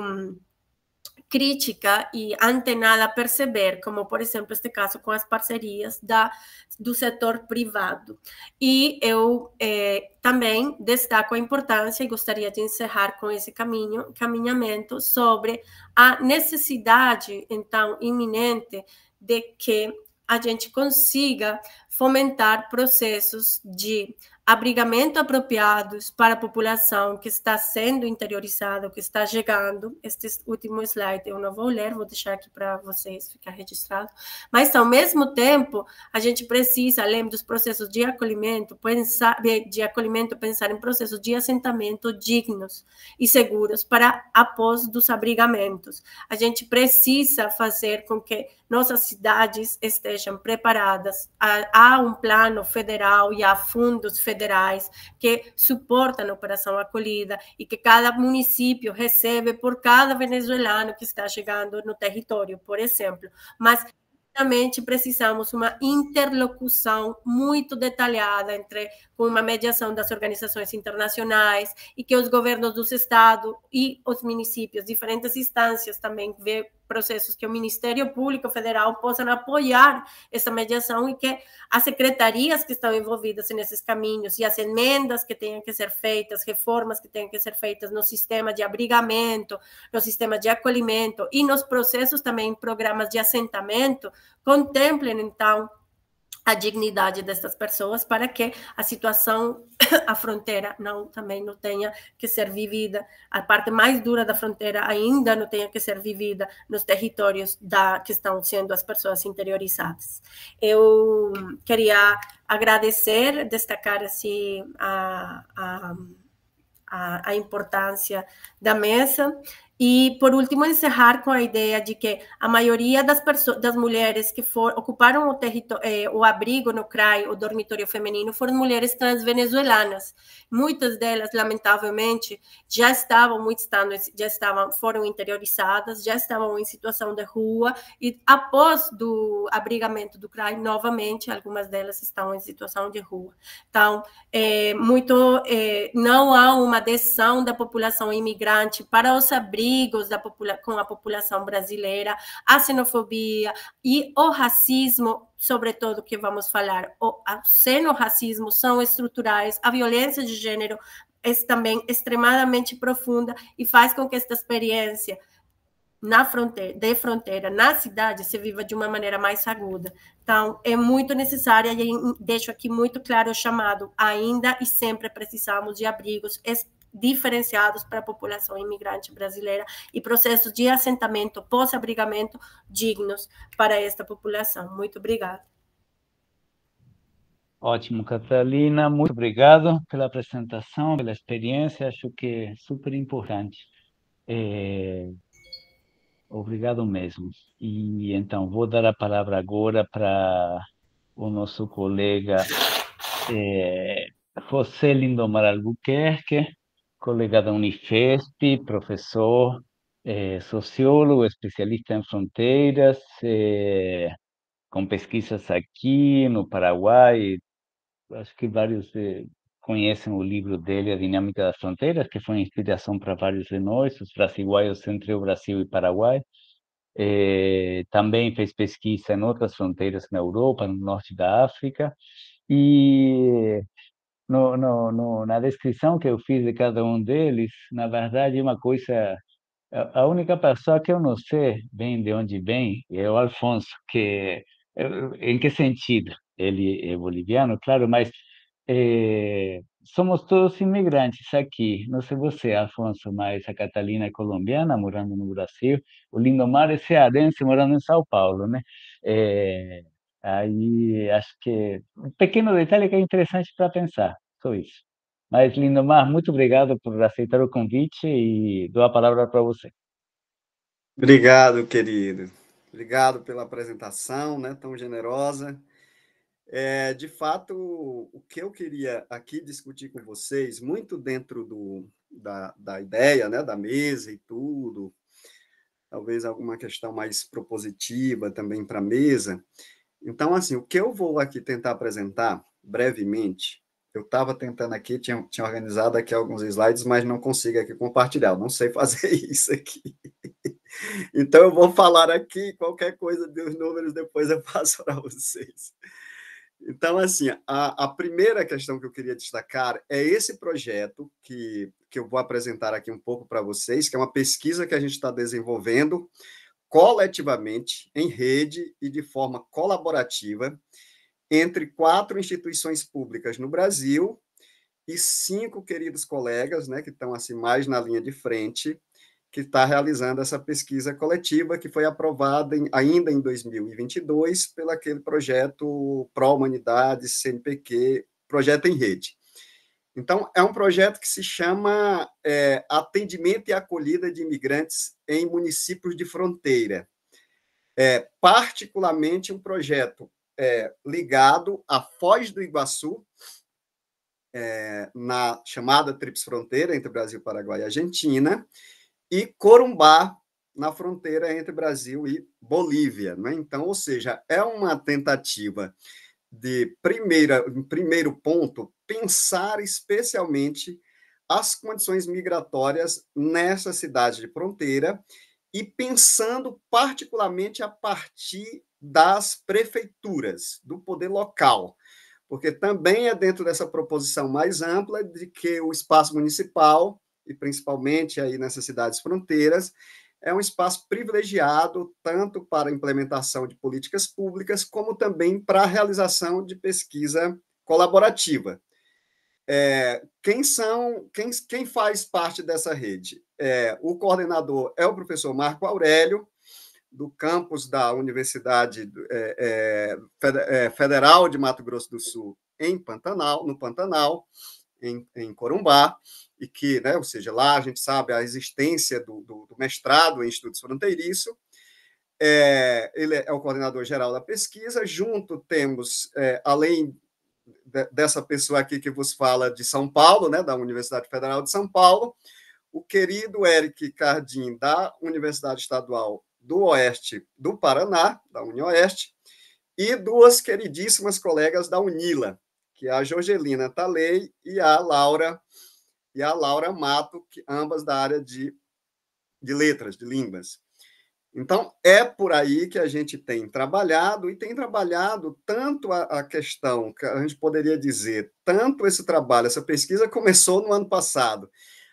crítica e antenada perceber, como, por exemplo, este caso com as parcerias do setor privado. E eu também destaco a importância, e gostaria de encerrar com esse caminhamento, sobre a necessidade, então, iminente de que a gente consiga fomentar processos de abrigamento apropriados para a população que está sendo interiorizada, que está chegando. Este último slide eu não vou ler, vou deixar aqui para vocês ficar registrado. Mas, ao mesmo tempo, a gente precisa, além dos processos de acolhimento, pensar em processos de assentamento dignos e seguros para após dos abrigamentos. A gente precisa fazer com que nossas cidades estejam preparadas. Há um plano federal e há fundos federais que suportam a operação acolhida e que cada município recebe por cada venezuelano que está chegando no território, por exemplo. Mas realmente precisamos uma interlocução muito detalhada com uma mediação das organizações internacionais e que os governos dos estados e os municípios, diferentes instâncias também vejam processos que o Ministério Público Federal possam apoiar essa mediação e que as secretarias que estão envolvidas nesses caminhos e as emendas que tenham que ser feitas, reformas que tenham que ser feitas no sistema de abrigamento, no sistema de acolhimento e nos processos também, programas de assentamento, contemplem, então, a dignidade dessas pessoas para que a situação, a fronteira também não tenha que ser vivida, a parte mais dura da fronteira ainda não tenha que ser vivida nos territórios que estão sendo as pessoas interiorizadas. Eu queria agradecer, destacar assim, a importância da mesa. E, por último, encerrar com a ideia de que a maioria das mulheres que ocuparam o abrigo no CRAI, o dormitório feminino, foram mulheres trans-venezuelanas. Muitas delas, lamentavelmente, foram interiorizadas, já estavam em situação de rua, e após do abrigamento do CRAI, novamente, algumas delas estão em situação de rua. Então, não há uma adesão da população imigrante para os abrigos com a população brasileira, a xenofobia e o racismo, sobretudo, que vamos falar, o xenorracismo são estruturais, a violência de gênero é também extremamente profunda e faz com que esta experiência de fronteira, na cidade, se viva de uma maneira mais aguda. Então, é muito necessário, e deixo aqui muito claro o chamado, ainda e sempre precisamos de abrigos diferenciados para a população imigrante brasileira e processos de assentamento, pós-abrigamento dignos para esta população. Muito obrigada.
Ótimo, Catalina. Muito obrigado pela apresentação, pela experiência. Acho que é super importante. Obrigado mesmo. E então, vou dar a palavra agora para o nosso colega José Lindomar Albuquerque, colega da Unifesp, professor, sociólogo, especialista em fronteiras, com pesquisas aqui no Paraguai. Acho que vários conhecem o livro dele, A Dinâmica das Fronteiras, que foi inspiração para vários de nós, os brasilianos entre o Brasil e Paraguai. Também fez pesquisa em outras fronteiras na Europa, no norte da África. E na descrição que eu fiz de cada um deles, na verdade, uma coisa... A única pessoa que eu não sei bem de onde vem é o Alfonso, que... Em que sentido? Ele é boliviano, claro, mas somos todos imigrantes aqui. Não sei você, Alfonso, mas a Catalina é colombiana, morando no Brasil. O Lindomar é cearense, morando em São Paulo, né? Aí acho que um pequeno detalhe que é interessante para pensar, só isso. Mas, Lindomar, muito obrigado por aceitar o convite e dou a palavra para você.
Obrigado, querido. Obrigado pela apresentação, né, tão generosa. De fato, o que eu queria aqui discutir com vocês, muito dentro da ideia, né, da mesa e tudo, talvez alguma questão mais propositiva também para a mesa. Então, assim, o que eu vou aqui tentar apresentar brevemente, eu estava tentando aqui, tinha organizado aqui alguns slides, mas não consigo aqui compartilhar, eu não sei fazer isso aqui. Então, eu vou falar aqui, qualquer coisa dos números, depois eu passo para vocês. Então, assim, a primeira questão que eu queria destacar é esse projeto que eu vou apresentar aqui um pouco para vocês, que é uma pesquisa que a gente está desenvolvendo coletivamente, em rede e de forma colaborativa, entre 4 instituições públicas no Brasil e 5 queridos colegas, né, que estão assim, mais na linha de frente, que está realizando essa pesquisa coletiva, que foi aprovada ainda em 2022 pelo aquele projeto Pró-Humanidade, CNPq, Projeto em Rede. Então, é um projeto que se chama Atendimento e Acolhida de Imigrantes em Municípios de Fronteira. Particularmente um projeto ligado à Foz do Iguaçu, na chamada Tríplice Fronteira entre Brasil, Paraguai e Argentina, e Corumbá, na fronteira entre Brasil e Bolívia. Né? Então, ou seja, é uma tentativa de, primeiro ponto, pensar especialmente as condições migratórias nessa cidade de fronteira e pensando particularmente a partir das prefeituras, do poder local, porque também é dentro dessa proposição mais ampla de que o espaço municipal, e principalmente aí nessas cidades fronteiras, é um espaço privilegiado tanto para a implementação de políticas públicas, como também para a realização de pesquisa colaborativa. Quem faz parte dessa rede? O coordenador é o professor Marco Aurélio, do campus da Universidade Federal de Mato Grosso do Sul, no Pantanal, em Corumbá, e que, né, ou seja, lá a gente sabe a existência do mestrado em estudos fronteiriço. Ele é o coordenador geral da pesquisa. Junto temos, além dessa pessoa aqui que vos fala de São Paulo, né, da Universidade Federal de São Paulo, o querido Eric Cardim, da Universidade Estadual do Oeste do Paraná, da UniOeste, e duas queridíssimas colegas da UNILA, que é a Jorgelina Talei e a Laura Mato, que ambas da área de letras, de línguas. Então, é por aí que a gente tem trabalhado, e tem trabalhado tanto a questão, que a gente poderia dizer, tanto esse trabalho, essa pesquisa começou no ano passado,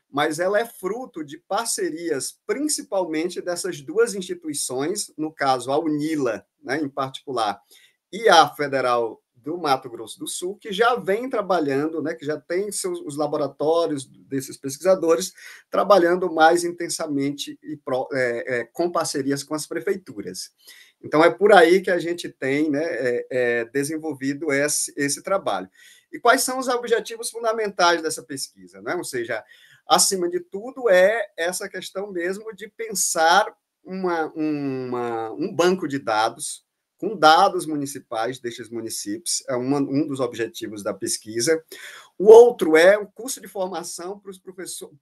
mas ela é fruto de parcerias, principalmente dessas duas instituições, no caso, a UNILA, né, em particular, e a Federal do Mato Grosso do Sul, que já vem trabalhando, né, que já tem os laboratórios desses pesquisadores trabalhando mais intensamente com parcerias com as prefeituras. Então, é por aí que a gente tem, né, desenvolvido esse trabalho. E quais são os objetivos fundamentais dessa pesquisa, né? Ou seja, acima de tudo, é essa questão mesmo de pensar um banco de dados, com dados municipais destes municípios, é um dos objetivos da pesquisa. O outro é o curso de formação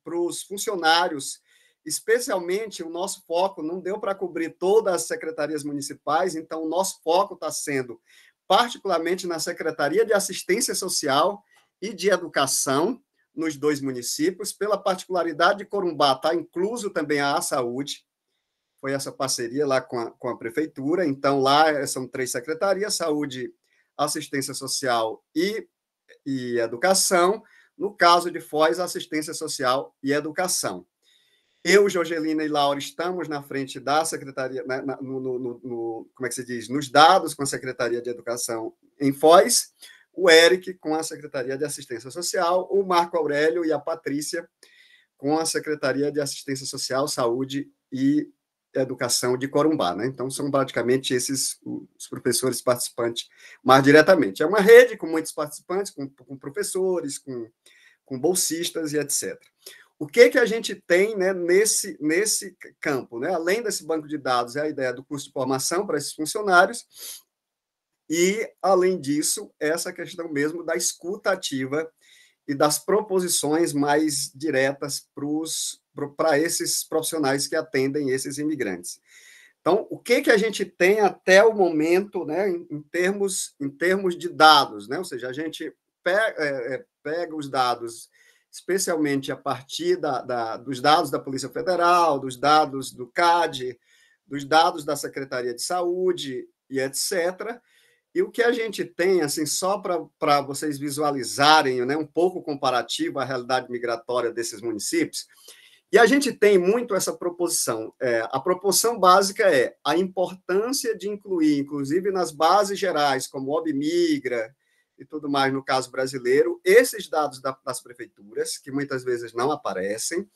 para os funcionários, especialmente o nosso foco não deu para cobrir todas as secretarias municipais, então o nosso foco está sendo particularmente na Secretaria de Assistência Social e de Educação, nos dois municípios. Pela particularidade de Corumbá, está incluso também a Saúde, foi essa parceria lá com a prefeitura. Então, lá são 3 secretarias: Saúde, Assistência Social e Educação. No caso de Foz, Assistência Social e Educação. Eu, Jorgelina e Laura estamos na frente da secretaria, né, como é que se diz? Nos dados com a Secretaria de Educação em Foz, o Eric com a Secretaria de Assistência Social, o Marco Aurélio e a Patrícia com a Secretaria de Assistência Social, Saúde e Educação de Corumbá, né? Então, são praticamente esses os professores participantes mais diretamente. É uma rede com muitos participantes, com professores, com bolsistas e etc. O que a gente tem, né, nesse campo, né? Além desse banco de dados, é a ideia do curso de formação para esses funcionários, e, além disso, essa questão mesmo da escuta ativa e das proposições mais diretas para esses profissionais que atendem esses imigrantes. Então, o que a gente tem até o momento, né, em termos de dados, né? Ou seja, a gente pega os dados, especialmente a partir dos dados da Polícia Federal, dos dados do CAD, dos dados da Secretaria de Saúde e etc., e o que a gente tem, assim, só para vocês visualizarem, né, um pouco comparativo à realidade migratória desses municípios, e a gente tem muito essa proposição. A proposição básica é a importância de incluir, inclusive nas bases gerais, como o OBMigra e tudo mais, no caso brasileiro, esses dados das prefeituras, que muitas vezes não aparecem,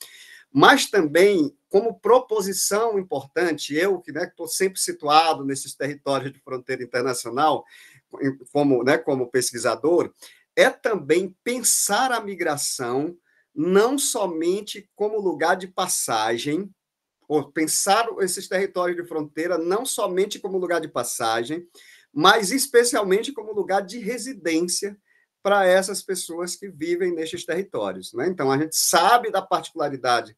mas também, como proposição importante, eu que estou sempre situado nesses territórios de fronteira internacional, como pesquisador, é também pensar a migração não somente como lugar de passagem, ou pensar esses territórios de fronteira não somente como lugar de passagem, mas especialmente como lugar de residência para essas pessoas que vivem nestes territórios, né? Então, a gente sabe da particularidade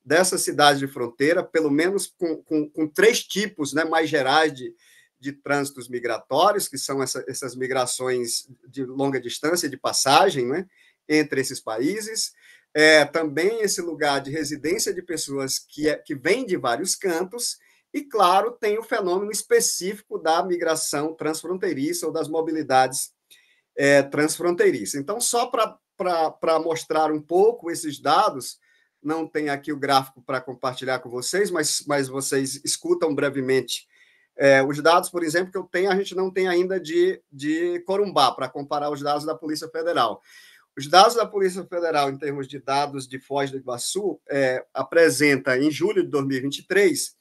dessas cidades de fronteira, pelo menos com 3 tipos, né, mais gerais de trânsitos migratórios, que são essas migrações de longa distância, de passagem, né, entre esses países. Também esse lugar de residência de pessoas que vêm de vários cantos, e, claro, tem o fenômeno específico da migração transfronteiriça ou das mobilidades transfronteiriças. Então, só para mostrar um pouco esses dados, não tenho aqui o gráfico para compartilhar com vocês, mas vocês escutam brevemente. Os dados, por exemplo, que eu tenho, a gente não tem ainda de Corumbá, para comparar os dados da Polícia Federal. Os dados da Polícia Federal, em termos de dados de Foz do Iguaçu, apresenta, em julho de 2023,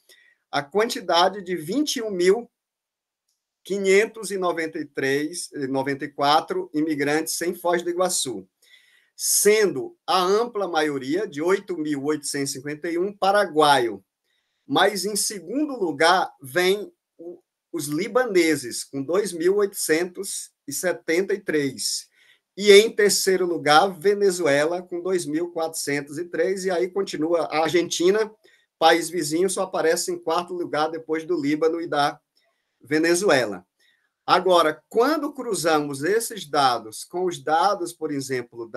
a quantidade de 21.594 imigrantes em Foz do Iguaçu, sendo a ampla maioria, de 8.851, paraguaio. Mas, em segundo lugar, vem os libaneses, com 2.873. E, em terceiro lugar, Venezuela, com 2.403. E aí continua a Argentina, país vizinho, só aparece em quarto lugar depois do Líbano e da Venezuela. Agora, quando cruzamos esses dados com os dados, por exemplo,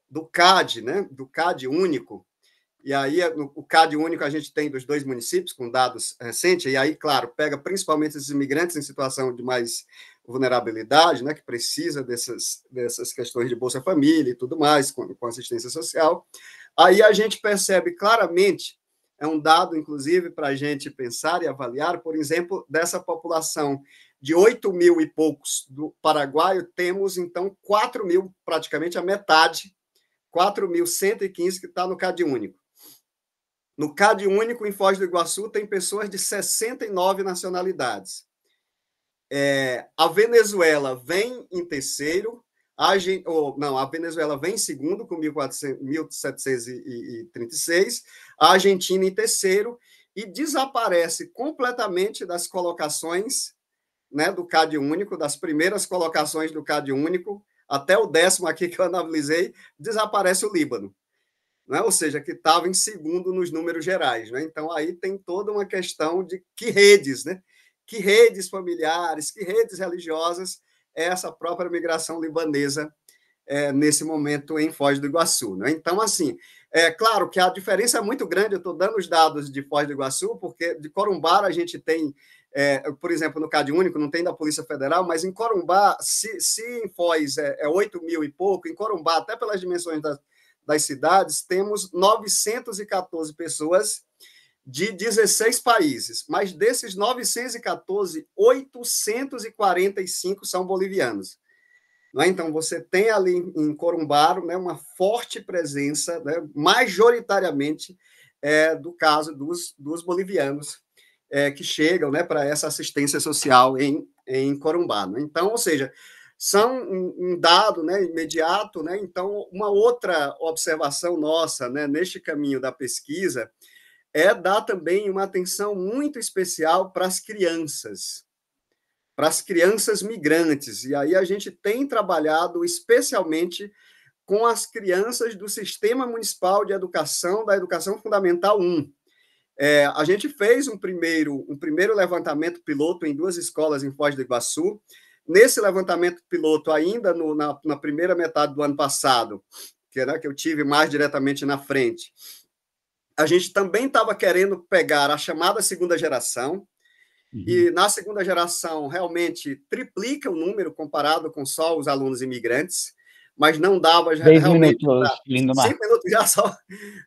do CAD, né, do CAD único, e aí o CAD único a gente tem dos 2 municípios, com dados recentes, e aí, claro, pega principalmente esses imigrantes em situação de mais vulnerabilidade, né, que precisa dessas questões de Bolsa Família e tudo mais, com assistência social, aí a gente percebe claramente, é um dado, inclusive, para a gente pensar e avaliar, por exemplo, dessa população de 8 mil e poucos do paraguaio, temos, então, 4 mil, praticamente a metade, 4.115 que está no CAD único. No CAD único, em Foz do Iguaçu, tem pessoas de 69 nacionalidades. A Venezuela vem em terceiro, a Venezuela vem em segundo, com 1.736, a Argentina em terceiro, e desaparece completamente das colocações, né, do CAD único, das primeiras colocações do CAD único, até o 10º aqui que eu analisei, desaparece o Líbano, né? Ou seja, que estava em segundo nos números gerais, né? Então, aí tem toda uma questão de que redes, né? Que redes familiares, que redes religiosas é essa própria migração libanesa nesse momento em Foz do Iguaçu, né? Então, assim, claro que a diferença é muito grande, eu estou dando os dados de Foz do Iguaçu, porque de Corumbá a gente tem, por exemplo, no CAD único, não tem da Polícia Federal, mas em Corumbá, se em Foz é 8 mil e pouco, em Corumbá, até pelas dimensões das cidades, temos 914 pessoas de 16 países, mas desses 914, 845 são bolivianos. Então, você tem ali em Corumbá, né, uma forte presença, né, majoritariamente, do caso dos bolivianos que chegam, né, para essa assistência social em Corumbá. Né? Então, ou seja, são um dado, né, imediato. Né? Então, uma outra observação nossa, né, neste caminho da pesquisa é dar também uma atenção muito especial para as crianças migrantes. E aí a gente tem trabalhado especialmente com as crianças do Sistema Municipal de Educação, da Educação Fundamental 1. A gente fez um primeiro levantamento piloto em 2 escolas em Foz do Iguaçu. Nesse levantamento piloto, ainda na primeira metade do ano passado, que eu tive mais diretamente na frente, a gente também estava querendo pegar a chamada segunda geração, e na segunda geração realmente triplica o número comparado com só os alunos imigrantes, mas não dava já
10
realmente
minutos, lindo mar.
5 minutos já só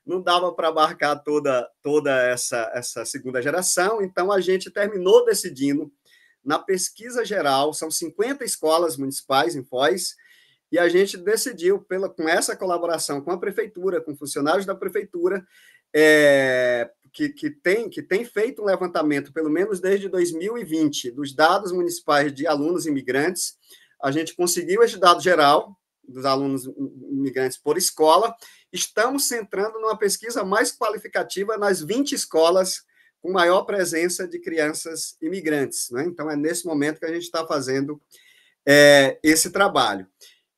não dava para abarcar toda essa segunda geração. Então a gente terminou decidindo na pesquisa geral, são 50 escolas municipais em Foz, e a gente decidiu, com essa colaboração com a prefeitura, com funcionários da prefeitura, que tem feito um levantamento, pelo menos desde 2020, dos dados municipais de alunos imigrantes. A gente conseguiu esse dado geral dos alunos imigrantes por escola. Estamos centrando numa pesquisa mais qualificativa nas 20 escolas com maior presença de crianças imigrantes. Né? Então, é nesse momento que a gente está fazendo esse trabalho.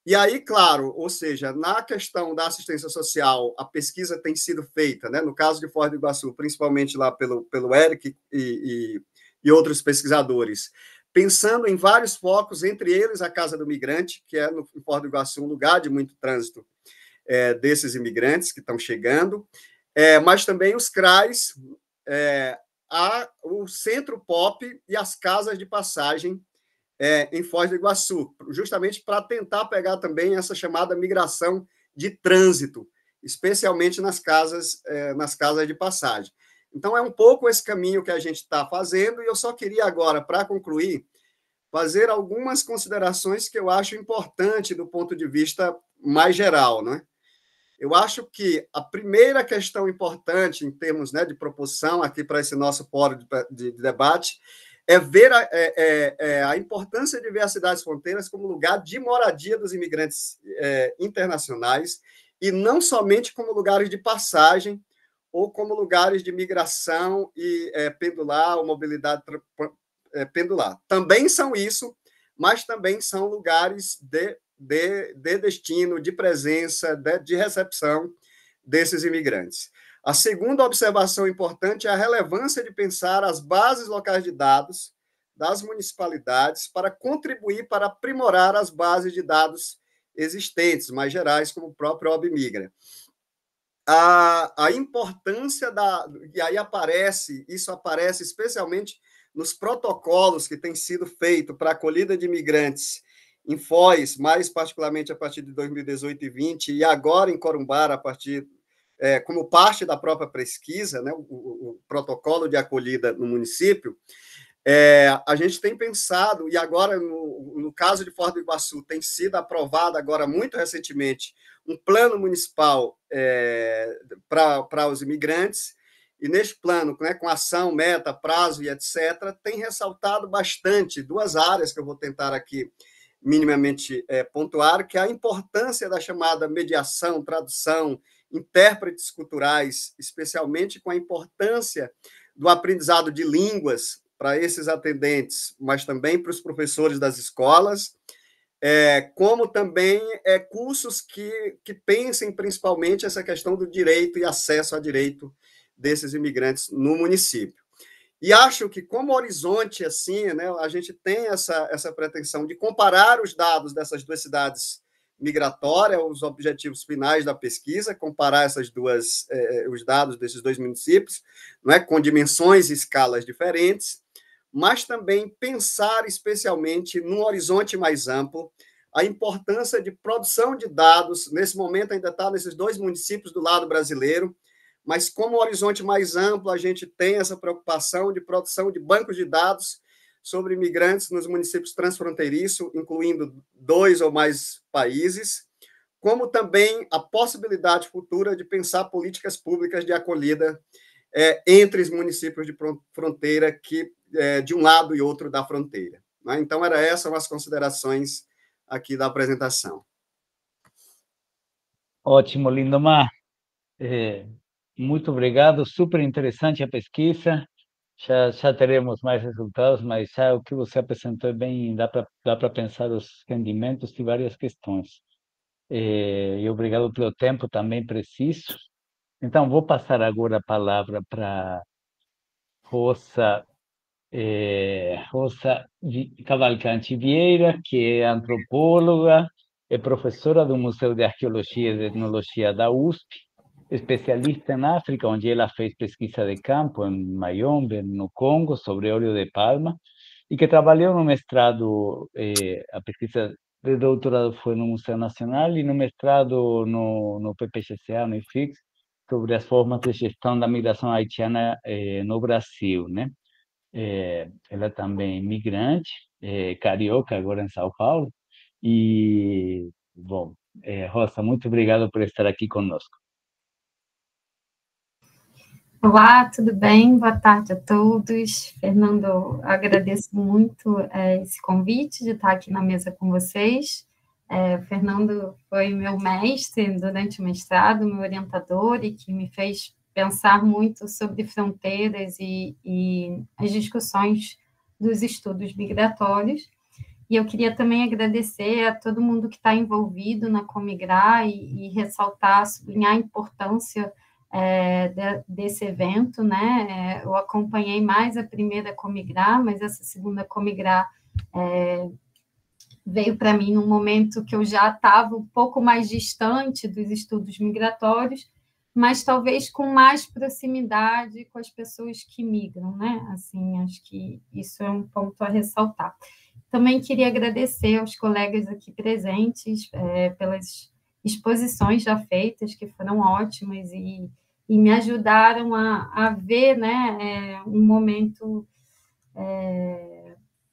E aí, claro, ou seja, na questão da assistência social, a pesquisa tem sido feita, né, no caso de Foz do Iguaçu, principalmente lá pelo Eric e outros pesquisadores, pensando em vários focos, entre eles a Casa do Migrante, que é no Foz do Iguaçu um lugar de muito trânsito desses imigrantes que estão chegando, mas também os CRAs, o Centro Pop e as casas de passagem em Foz do Iguaçu, justamente para tentar pegar também essa chamada migração de trânsito, especialmente nas casas de passagem. Então, é um pouco esse caminho que a gente está fazendo, e eu só queria agora, para concluir, fazer algumas considerações que eu acho importante do ponto de vista mais geral, né? Eu acho que a primeira questão importante, em termos, né, de proposição aqui para esse nosso fórum de debate, é ver a importância de ver as cidades-fronteiras como lugar de moradia dos imigrantes internacionais, e não somente como lugares de passagem ou como lugares de migração e pendular, ou mobilidade pendular. Também são isso, mas também são lugares de destino, de presença, de recepção desses imigrantes. A segunda observação importante é a relevância de pensar as bases locais de dados das municipalidades para contribuir para aprimorar as bases de dados existentes, mais gerais, como o próprio OBMigra. A importância e aí isso aparece especialmente nos protocolos que têm sido feitos para a acolhida de imigrantes em Foz, mais particularmente a partir de 2018 e 2020, e agora em Corumbá, como parte da própria pesquisa, né, o protocolo de acolhida no município. A gente tem pensado, e agora, no caso de Foz do Iguaçu, tem sido aprovado agora, muito recentemente, um plano municipal para os imigrantes, e neste plano, né, com ação, meta, prazo e etc., tem ressaltado bastante duas áreas que eu vou tentar aqui minimamente pontuar, que é a importância da chamada mediação, tradução, intérpretes culturais, especialmente com a importância do aprendizado de línguas para esses atendentes, mas também para os professores das escolas, como também cursos que pensem principalmente essa questão do direito e acesso a direito desses imigrantes no município. E acho que, como horizonte, assim, né, a gente tem essa pretensão de comparar os dados dessas duas cidades migratórias, os objetivos finais da pesquisa, comparar os dados desses dois municípios, não é, com dimensões e escalas diferentes, mas também pensar especialmente num horizonte mais amplo a importância de produção de dados. Nesse momento ainda está nesses dois municípios do lado brasileiro, mas como horizonte mais amplo, a gente tem essa preocupação de produção de bancos de dados sobre imigrantes nos municípios transfronteiriços, incluindo 2 ou mais países, como também a possibilidade futura de pensar políticas públicas de acolhida entre os municípios de fronteira de um lado e outro da fronteira. Né? Então, essas as considerações aqui da apresentação.
Ótimo, Lindomar. Muito obrigado, super interessante a pesquisa. Já teremos mais resultados, mas já o que você apresentou é bem, dá para pensar os rendimentos de várias questões. E obrigado pelo tempo também preciso. Então, vou passar agora a palavra para Rosa Cavalcante Vieira, que é antropóloga, é professora do Museu de Arqueologia e Etnologia da USP, especialista em África, onde ela fez pesquisa de campo em Mayombe, no Congo, sobre óleo de palma, e que trabalhou no mestrado, a pesquisa de doutorado foi no Museu Nacional, e no mestrado no PPGCA, no IFIX, sobre as formas de gestão da migração haitiana no Brasil, né? Ela também é imigrante, carioca, agora em São Paulo. E, bom, Rosa, muito obrigado por estar aqui conosco.
Olá, tudo bem? Boa tarde a todos. Fernando, agradeço muito esse convite de estar aqui na mesa com vocês. Fernando foi meu mestre durante o mestrado, meu orientador, e que me fez pensar muito sobre fronteiras e as discussões dos estudos migratórios. E eu queria também agradecer a todo mundo que está envolvido na Comigrar e ressaltar, sublinhar a importância desse evento, né? Eu acompanhei mais a primeira Comigrar, mas essa segunda Comigrar veio para mim num momento que eu já estava um pouco mais distante dos estudos migratórios, mas talvez com mais proximidade com as pessoas que migram, né? Assim, acho que isso é um ponto a ressaltar. Também queria agradecer aos colegas aqui presentes pelas exposições já feitas, que foram ótimas e me ajudaram a ver, né, um momento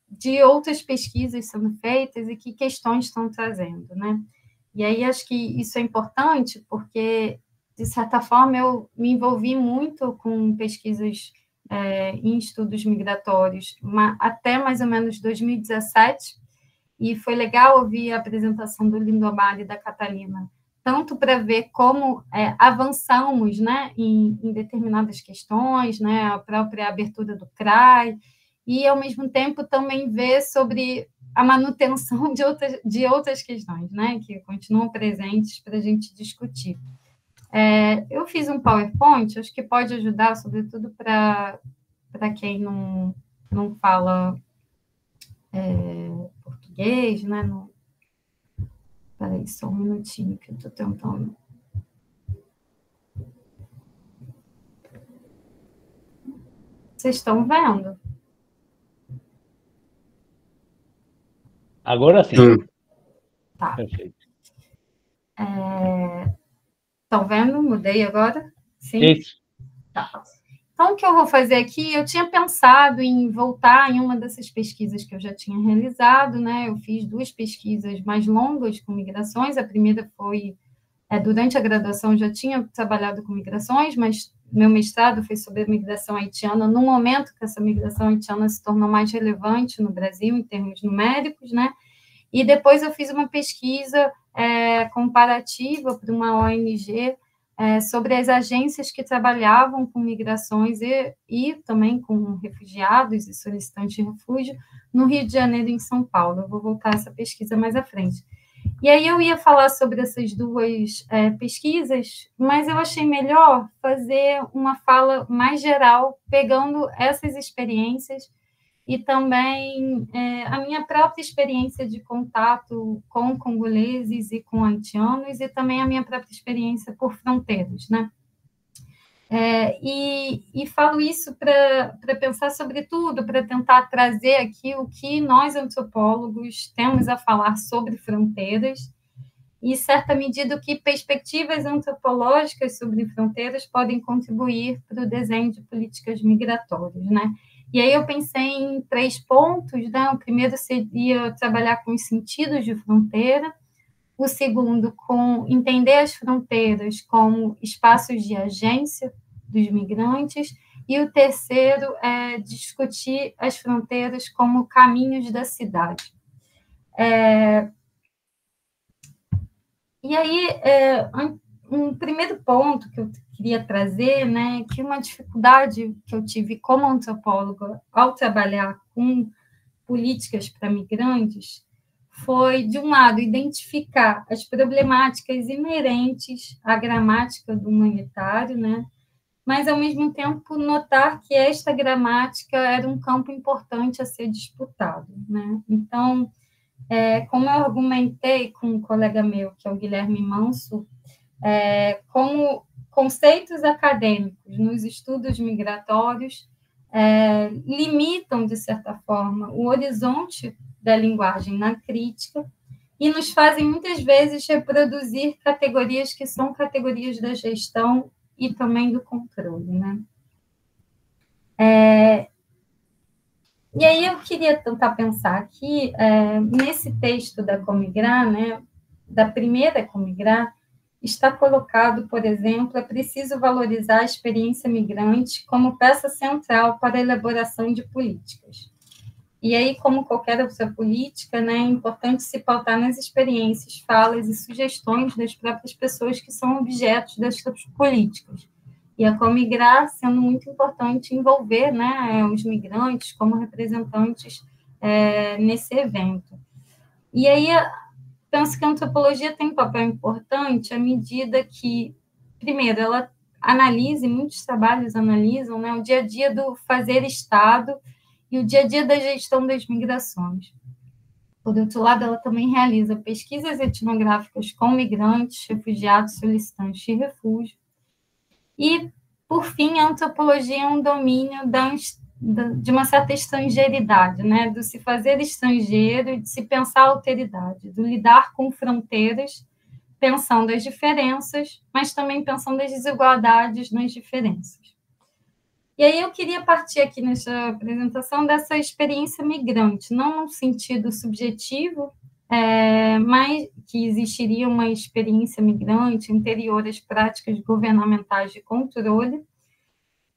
de outras pesquisas sendo feitas e que questões estão trazendo, né? E aí acho que isso é importante porque, de certa forma, eu me envolvi muito com pesquisas em estudos migratórios até mais ou menos 2017, e foi legal ouvir a apresentação do Lindomar e da Catalina, tanto para ver como avançamos, né, em determinadas questões, né, a própria abertura do CRAI, e, ao mesmo tempo, também ver sobre a manutenção de outras questões, né, que continuam presentes para a gente discutir. Eu fiz um PowerPoint, acho que pode ajudar, sobretudo para quem não fala português, né? Espera aí, só um minutinho que eu estou tentando. Vocês estão vendo?
Agora sim.
Tá.
Perfeito.
Estão vendo? Mudei agora? Sim?
Isso.
Tá. Então, o que eu vou fazer aqui, eu tinha pensado em voltar em uma dessas pesquisas que eu já tinha realizado, né? Eu fiz 2 pesquisas mais longas com migrações. A primeira foi, durante a graduação, eu já tinha trabalhado com migrações, mas meu mestrado foi sobre a migração haitiana, no momento que essa migração haitiana se tornou mais relevante no Brasil, em termos numéricos, né? E depois eu fiz uma pesquisa comparativa para uma ONG sobre as agências que trabalhavam com migrações e também com refugiados e solicitantes de refúgio no Rio de Janeiro e em São Paulo. Eu vou voltar a essa pesquisa mais à frente. E aí eu ia falar sobre essas 2 pesquisas, mas eu achei melhor fazer uma fala mais geral, pegando essas experiências e também a minha própria experiência de contato com congoleses e com haitianos, e também a minha própria experiência por fronteiras, né? E falo isso para pensar sobre tudo, para tentar trazer aqui o que nós, antropólogos, temos a falar sobre fronteiras, e, em certa medida, o que perspectivas antropológicas sobre fronteiras podem contribuir para o desenho de políticas migratórias, né? E aí eu pensei em 3 pontos, né? O primeiro seria trabalhar com os sentidos de fronteira, o segundo, com entender as fronteiras como espaços de agência dos migrantes, e o terceiro é discutir as fronteiras como caminhos da cidade. E aí, um primeiro ponto que eu queria trazer, né, que uma dificuldade que eu tive como antropóloga ao trabalhar com políticas para migrantes foi, de um lado, identificar as problemáticas inerentes à gramática do humanitário, né, mas, ao mesmo tempo, notar que esta gramática era um campo importante a ser disputado, né? Então, como eu argumentei com um colega meu, que é o Guilherme Manso, como conceitos acadêmicos nos estudos migratórios limitam, de certa forma, o horizonte da linguagem na crítica e nos fazem, muitas vezes, reproduzir categorias que são categorias da gestão e também do controle, né? E aí eu queria tentar pensar aqui, nesse texto da Comigrar, né, da primeira Comigrar, está colocado, por exemplo, é preciso valorizar a experiência migrante como peça central para a elaboração de políticas. E aí, como qualquer outra política, né, é importante se pautar nas experiências, falas e sugestões das próprias pessoas que são objetos dessas políticas. E a Comigrar sendo muito importante envolver, né, os migrantes como representantes nesse evento. E aí, penso que a antropologia tem um papel importante à medida que, primeiro, ela analisa, e muitos trabalhos analisam, né, o dia a dia do fazer Estado e o dia a dia da gestão das migrações. Por outro lado, ela também realiza pesquisas etnográficas com migrantes, refugiados, solicitantes de refúgio. E, por fim, a antropologia é um domínio de uma certa estrangeiridade, né? Do se fazer estrangeiro e de se pensar alteridade, do lidar com fronteiras pensando as diferenças, mas também pensando as desigualdades nas diferenças. E aí eu queria partir aqui nessa apresentação dessa experiência migrante, não no sentido subjetivo, mas que existiria uma experiência migrante anterior às práticas governamentais de controle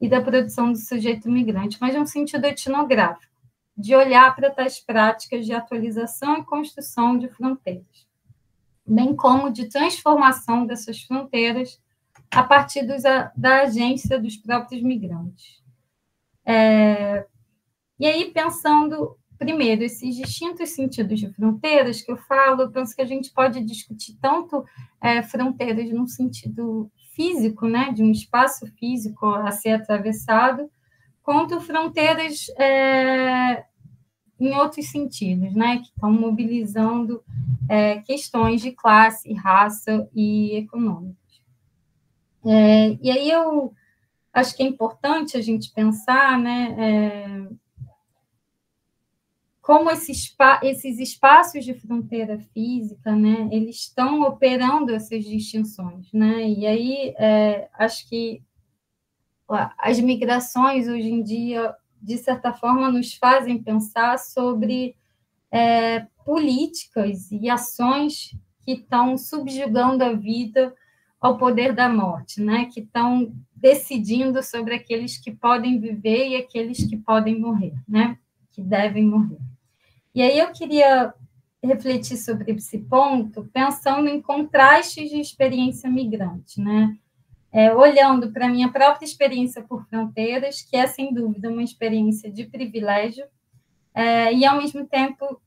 e da produção do sujeito migrante, mas no sentido etnográfico, de olhar para tais práticas de atualização e construção de fronteiras, bem como de transformação dessas fronteiras a partir da agência dos próprios migrantes. E aí, pensando, primeiro, esses distintos sentidos de fronteiras que eu falo, eu penso que a gente pode discutir tanto fronteiras num sentido físico, né, de um espaço físico a ser atravessado, quanto fronteiras em outros sentidos, né, que estão mobilizando questões de classe, raça e econômicas. E aí eu acho que é importante a gente pensar, né, como esses espaços de fronteira física, né, eles estão operando essas distinções, né, e aí acho que as migrações hoje em dia, de certa forma, nos fazem pensar sobre políticas e ações que estão subjugando a vida ao poder da morte, né? Que estão decidindo sobre aqueles que podem viver e aqueles que podem morrer, né? Que devem morrer. E aí eu queria refletir sobre esse ponto, pensando em contrastes de experiência migrante, né? Olhando para a minha própria experiência por fronteiras, que é, sem dúvida, uma experiência de privilégio, e, ao mesmo tempo,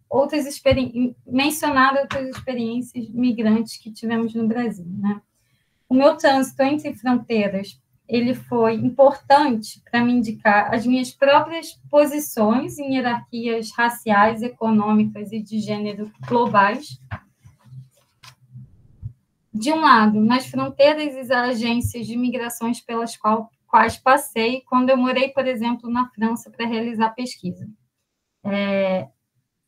mencionar outras experiências migrantes que tivemos no Brasil, né? O meu trânsito entre fronteiras, ele foi importante para me indicar as minhas próprias posições em hierarquias raciais, econômicas e de gênero globais. De um lado, nas fronteiras e as agências de migrações pelas quais passei quando eu morei, por exemplo, na França para realizar pesquisa.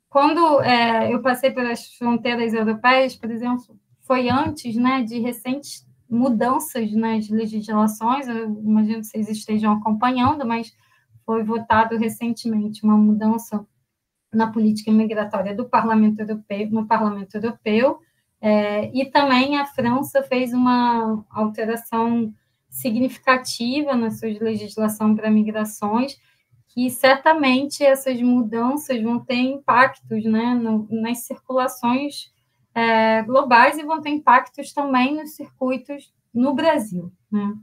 Quando eu passei pelas fronteiras europeias, por exemplo, foi antes, né, de recentes mudanças nas legislações, eu imagino que vocês estejam acompanhando, mas foi votado recentemente uma mudança na política migratória do Parlamento Europeu, no Parlamento Europeu, e também a França fez uma alteração significativa na sua legislação para migrações, que certamente essas mudanças vão ter impactos, né, nas circulações globais e vão ter impactos também nos circuitos no Brasil, né?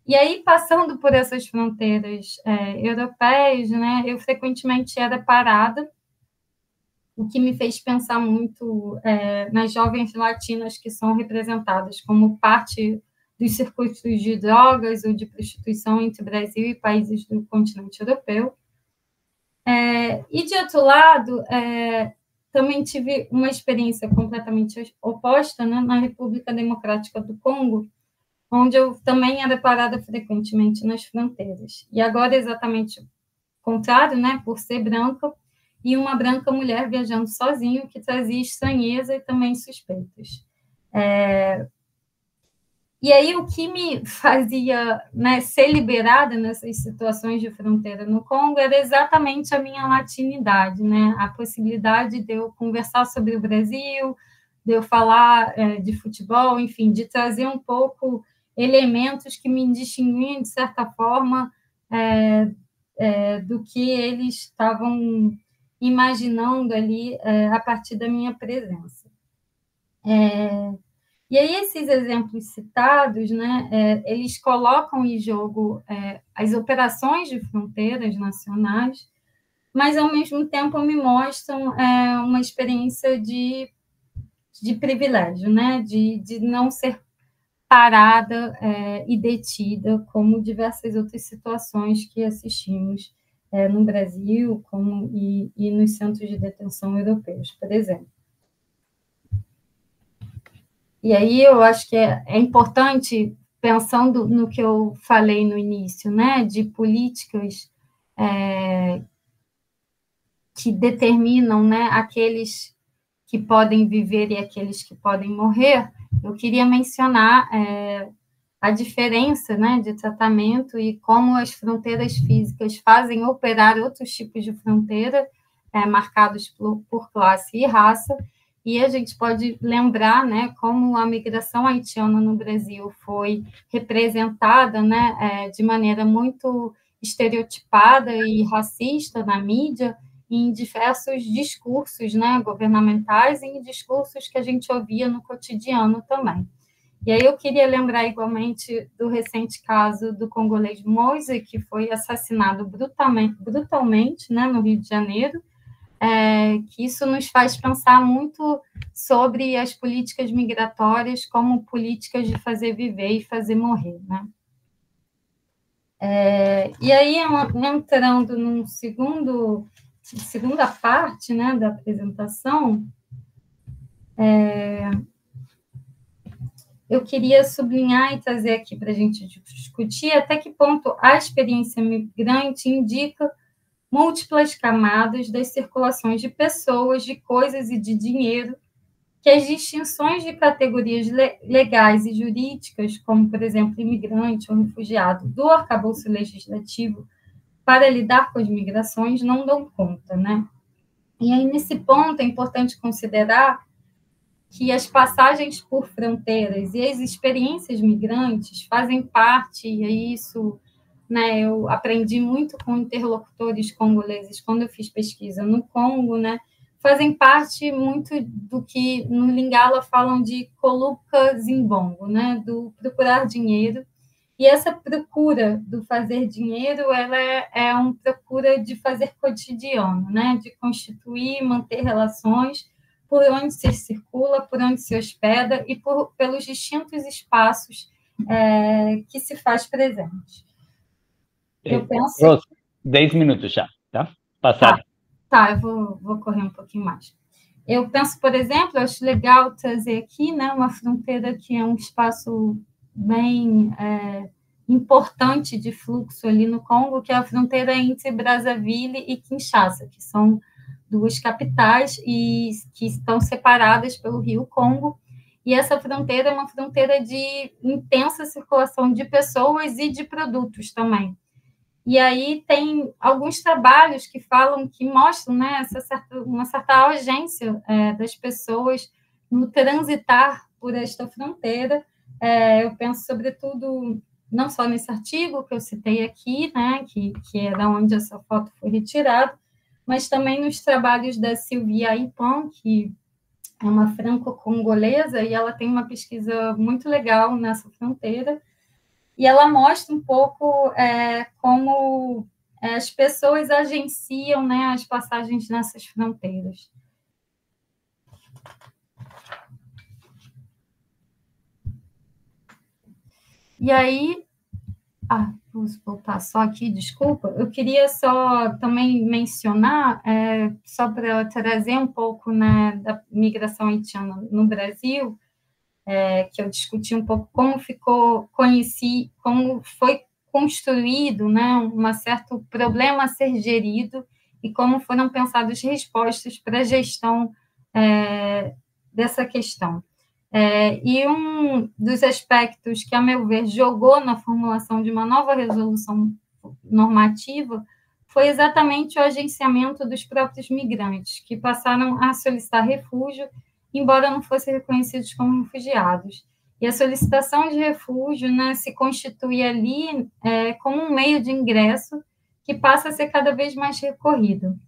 E aí, passando por essas fronteiras europeias, né, eu frequentemente era parada, o que me fez pensar muito nas jovens latinas que são representadas como parte dos circuitos de drogas ou de prostituição entre Brasil e países do continente europeu. E, de outro lado, também tive uma experiência completamente oposta, né, na República Democrática do Congo, onde eu também era parada frequentemente nas fronteiras. E agora, exatamente o contrário, né, por ser branca, e uma branca mulher viajando sozinho, que trazia estranheza e também suspeitas. E aí, o que me fazia, né, ser liberada nessas situações de fronteira no Congo era exatamente a minha latinidade, né? A possibilidade de eu conversar sobre o Brasil, de eu falar de futebol, enfim, de trazer um pouco elementos que me distinguiam, de certa forma, do que eles estavam imaginando ali a partir da minha presença. E aí, esses exemplos citados, né, eles colocam em jogo as operações de fronteiras nacionais, mas, ao mesmo tempo, me mostram uma experiência de privilégio, né, de não ser parada e detida, como diversas outras situações que assistimos no Brasil e nos centros de detenção europeus, por exemplo. E aí eu acho que é importante, pensando no que eu falei no início, né, de políticas que determinam, né, aqueles que podem viver e aqueles que podem morrer, eu queria mencionar a diferença, né, de tratamento e como as fronteiras físicas fazem operar outros tipos de fronteira, marcados por classe e raça, e a gente pode lembrar, né, como a migração haitiana no Brasil foi representada, né, de maneira muito estereotipada e racista na mídia, em diversos discursos, né, governamentais e em discursos que a gente ouvia no cotidiano também. E aí eu queria lembrar igualmente do recente caso do congolês Moise, que foi assassinado brutalmente, né, no Rio de Janeiro, que isso nos faz pensar muito sobre as políticas migratórias como políticas de fazer viver e fazer morrer, né? E aí, entrando num segunda parte, né, da apresentação, eu queria sublinhar e trazer aqui para a gente discutir até que ponto a experiência migrante indica múltiplas camadas das circulações de pessoas, de coisas e de dinheiro, que as distinções de categorias legais e jurídicas, como, por exemplo, imigrante ou refugiado, do arcabouço legislativo para lidar com as migrações, não dão conta, né? E aí, nesse ponto, é importante considerar que as passagens por fronteiras e as experiências migrantes fazem parte, e isso, né, eu aprendi muito com interlocutores congoleses quando eu fiz pesquisa no Congo, né, fazem parte muito do que no Lingala falam de coluca zimbongo, né, do procurar dinheiro. E essa procura do fazer dinheiro, ela é uma procura de fazer cotidiano, né, de constituir, manter relações por onde se circula, por onde se hospeda e pelos distintos espaços que se faz presente. Eu penso...
Rose, 10 minutos já, tá? Passaram.
Tá, eu vou correr um pouquinho mais. Eu penso, por exemplo, eu acho legal trazer aqui, né, uma fronteira que é um espaço bem importante de fluxo ali no Congo, que é a fronteira entre Brazzaville e Kinshasa, que são duas capitais e que estão separadas pelo rio Congo, e essa fronteira é uma fronteira de intensa circulação de pessoas e de produtos também. E aí tem alguns trabalhos que falam, que mostram, né, uma certa urgência das pessoas no transitar por esta fronteira. Eu penso, sobretudo, não só nesse artigo que eu citei aqui, né, que é da onde essa foto foi retirada, mas também nos trabalhos da Sylvia Ipan, que é uma franco-congolesa, e ela tem uma pesquisa muito legal nessa fronteira, e ela mostra um pouco como as pessoas agenciam, né, as passagens nessas fronteiras. E aí... vou voltar só aqui, desculpa. Eu queria só também mencionar, só para trazer um pouco, né, da migração haitiana no Brasil, que eu discuti um pouco como como foi construído, né, um certo problema a ser gerido e como foram pensadas respostas para a gestão dessa questão. E um dos aspectos que, a meu ver, jogou na formulação de uma nova resolução normativa foi exatamente o agenciamento dos próprios migrantes, que passaram a solicitar refúgio, embora não fossem reconhecidos como refugiados. E a solicitação de refúgio, né, se constitui ali como um meio de ingresso que passa a ser cada vez mais recorrido.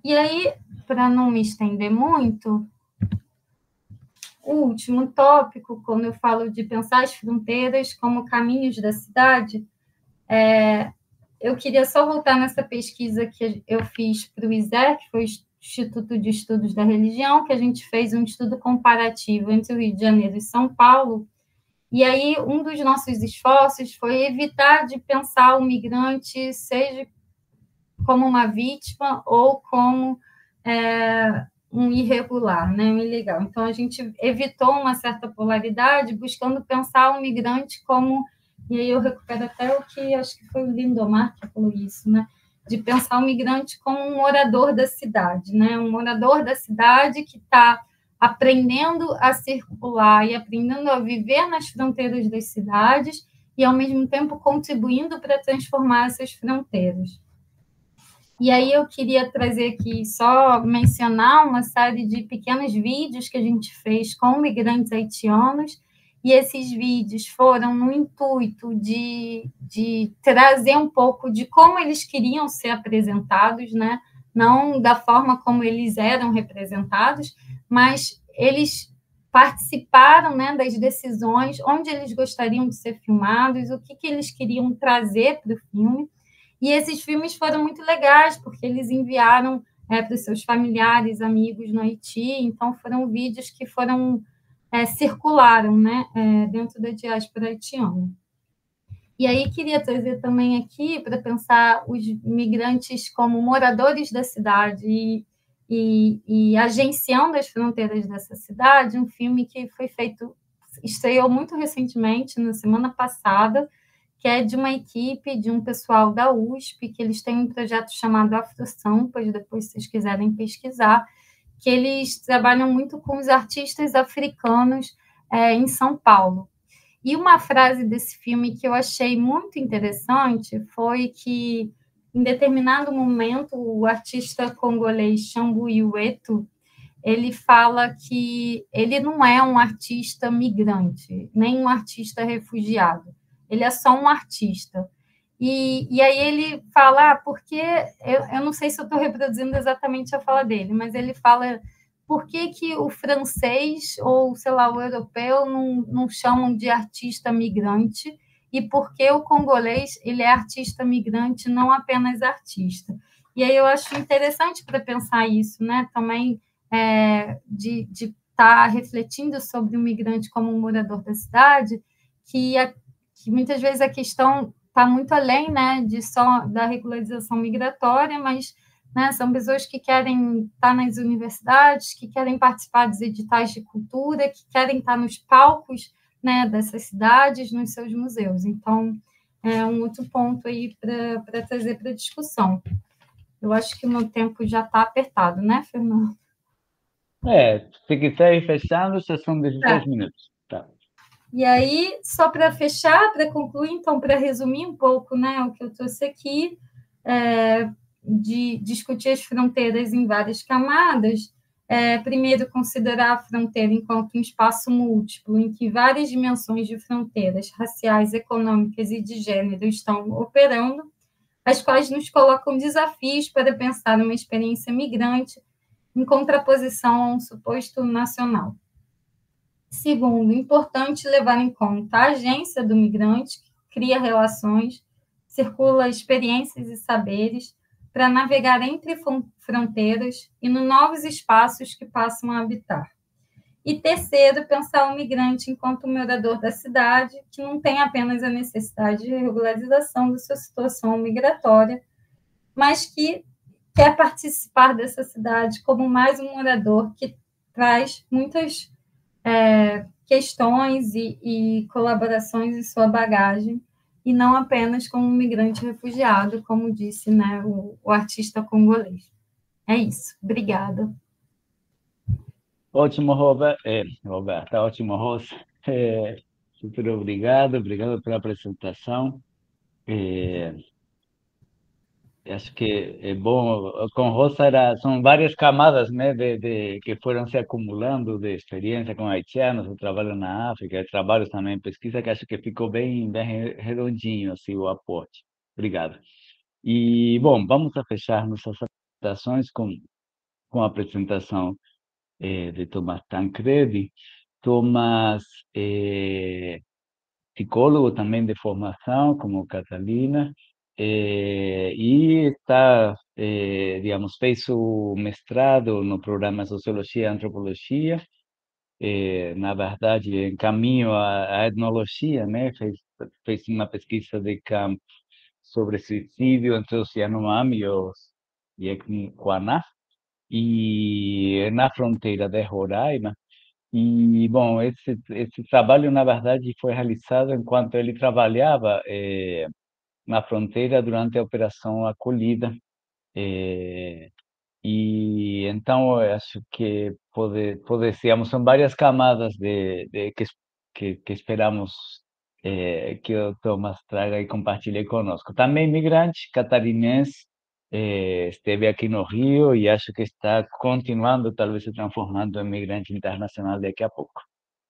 E aí, para não me estender muito, o último tópico, quando eu falo de pensar as fronteiras como caminhos da cidade, eu queria só voltar nessa pesquisa que eu fiz para o ISER, que foi o Instituto de Estudos da Religião, que a gente fez um estudo comparativo entre o Rio de Janeiro e São Paulo, e aí um dos nossos esforços foi evitar de pensar o migrante seja como uma vítima ou como um irregular, né, um ilegal. Então, a gente evitou uma certa polaridade, buscando pensar o migrante como e aí eu recupero até o que acho que foi o Lindomar que falou isso, né? De pensar o migrante como um morador da cidade, né? Um morador da cidade que está aprendendo a circular e aprendendo a viver nas fronteiras das cidades e, ao mesmo tempo, contribuindo para transformar essas fronteiras. E aí eu queria trazer aqui, só mencionar uma série de pequenos vídeos que a gente fez com migrantes haitianos, e esses vídeos foram no intuito de trazer um pouco de como eles queriam ser apresentados, né? Não da forma como eles eram representados, mas eles participaram, né, das decisões, onde eles gostariam de ser filmados, o que eles queriam trazer para o filme. E esses filmes foram muito legais, porque eles enviaram para os seus familiares, amigos no Haiti, então foram vídeos que foram circularam, né, dentro da diáspora haitiana. E aí queria trazer também aqui para pensar os migrantes como moradores da cidade e agenciando as fronteiras dessa cidade, um filme que foi feito, estreou muito recentemente, na semana passada, que é de uma equipe, de um pessoal da USP, que eles têm um projeto chamado AfroSampas, depois se vocês quiserem pesquisar, que eles trabalham muito com os artistas africanos em São Paulo. E uma frase desse filme que eu achei muito interessante foi que, em determinado momento, o artista congolês Shambuyu Eto, ele fala que ele não é um artista migrante, nem um artista refugiado, ele é só um artista. E aí ele fala, porque eu não sei se eu estou reproduzindo exatamente a fala dele, mas ele fala por que o francês ou, sei lá, o europeu não chamam de artista migrante e por que o congolês ele é artista migrante, não apenas artista. E aí eu acho interessante para pensar isso, né? Também de estar refletindo sobre o migrante como um morador da cidade, que muitas vezes a questão está muito além, né, de só da regularização migratória, mas, né, são pessoas que querem estar nas universidades, que querem participar dos editais de cultura, que querem estar nos palcos, né, dessas cidades, nos seus museus. Então, é um outro ponto aí para trazer para a discussão. Eu acho que o meu tempo já está apertado, né, Fernando?
Se quiser ir fechando, já são 16 minutos. Tá.
E aí, só para fechar, para concluir, então, para resumir um pouco, né, o que eu trouxe aqui, de discutir as fronteiras em várias camadas, primeiro, considerar a fronteira enquanto um espaço múltiplo, em que várias dimensões de fronteiras raciais, econômicas e de gênero estão operando, as quais nos colocam desafios para pensar uma experiência migrante em contraposição a um suposto nacional. Segundo, importante levar em conta a agência do migrante, que cria relações, circula experiências e saberes para navegar entre fronteiras e nos novos espaços que passam a habitar. E terceiro, pensar o migrante enquanto morador da cidade, que não tem apenas a necessidade de regularização da sua situação migratória, mas que quer participar dessa cidade como mais um morador que traz muitas questões e colaborações em sua bagagem, e não apenas como um migrante refugiado, como disse, né, o artista congolês. É isso. Obrigada.
Ótimo, Roberta, ótimo, Rosa. Super obrigado pela apresentação. Acho que é bom, com Rosa são várias camadas, né, que foram se acumulando de experiência com haitianos, o trabalho na África, trabalhos também em pesquisa, que acho que ficou bem redondinho assim, o aporte. Obrigado. E, bom, vamos a fechar nossas apresentações com a apresentação de Tomás Tancredi. Tomás psicólogo também de formação, como Catalina, e está, digamos, fez o mestrado no programa Sociologia e Antropologia, na verdade, em caminho à etnologia, né? Fez uma pesquisa de campo sobre suicídio entre os Yanomami e os Yekwaná, e na fronteira de Roraima. E, bom, esse trabalho, na verdade, foi realizado enquanto ele trabalhava na fronteira durante a Operação Acolhida. E então eu acho que podemos, são várias camadas que esperamos que o Thomas traga e compartilhe conosco. Também imigrante catarinense, esteve aqui no Rio e acho que está continuando, talvez se transformando em imigrante internacional daqui a pouco.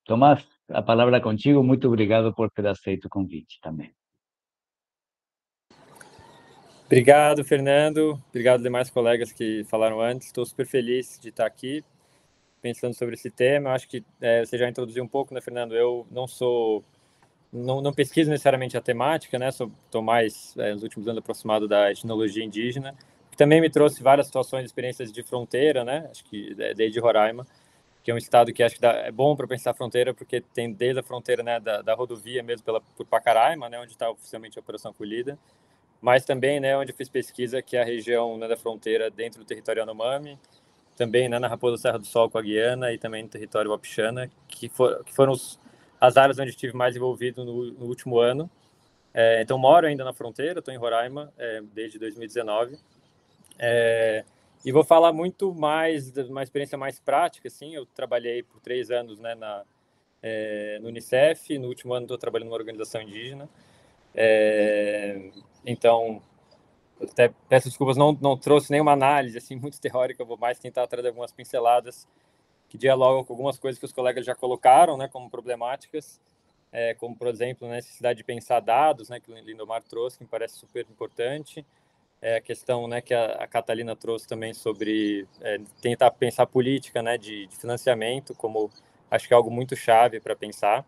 Tomás, a palavra é contigo. Muito obrigado por ter aceito o convite também.
Obrigado, Fernando. Obrigado demais colegas que falaram antes. Estou super feliz de estar aqui pensando sobre esse tema. Eu acho que você já introduziu um pouco, né, Fernando? Eu não pesquiso necessariamente a temática, né? Estou mais, nos últimos anos, aproximado da etnologia indígena, que também me trouxe várias situações, experiências de fronteira, né? Acho que desde Roraima, que é um estado que acho que é bom para pensar a fronteira, porque tem desde a fronteira, né, da rodovia mesmo por Pacaraima, né, onde está oficialmente a Operação Acolhida, mas também, né, onde eu fiz pesquisa, que é a região, né, da fronteira dentro do território Yanomami, também, né, na Raposa Serra do Sol com a Guiana e também no território Wapixana, que foram as áreas onde estive mais envolvido no último ano. Então, moro ainda na fronteira, estou em Roraima desde 2019. E vou falar muito mais de uma experiência mais prática, assim. Eu trabalhei por 3 anos, né, no Unicef, no último ano estou trabalhando numa organização indígena. Então, eu até peço desculpas, não trouxe nenhuma análise assim, muito teórica, eu vou mais tentar trazer algumas pinceladas que dialogam com algumas coisas que os colegas já colocaram, né, como problemáticas, como, por exemplo, a necessidade de pensar dados, né, que o Lindomar trouxe, que me parece super importante, a questão, né, que a Catalina trouxe também sobre tentar pensar política, né, de financiamento, como acho que é algo muito chave para pensar,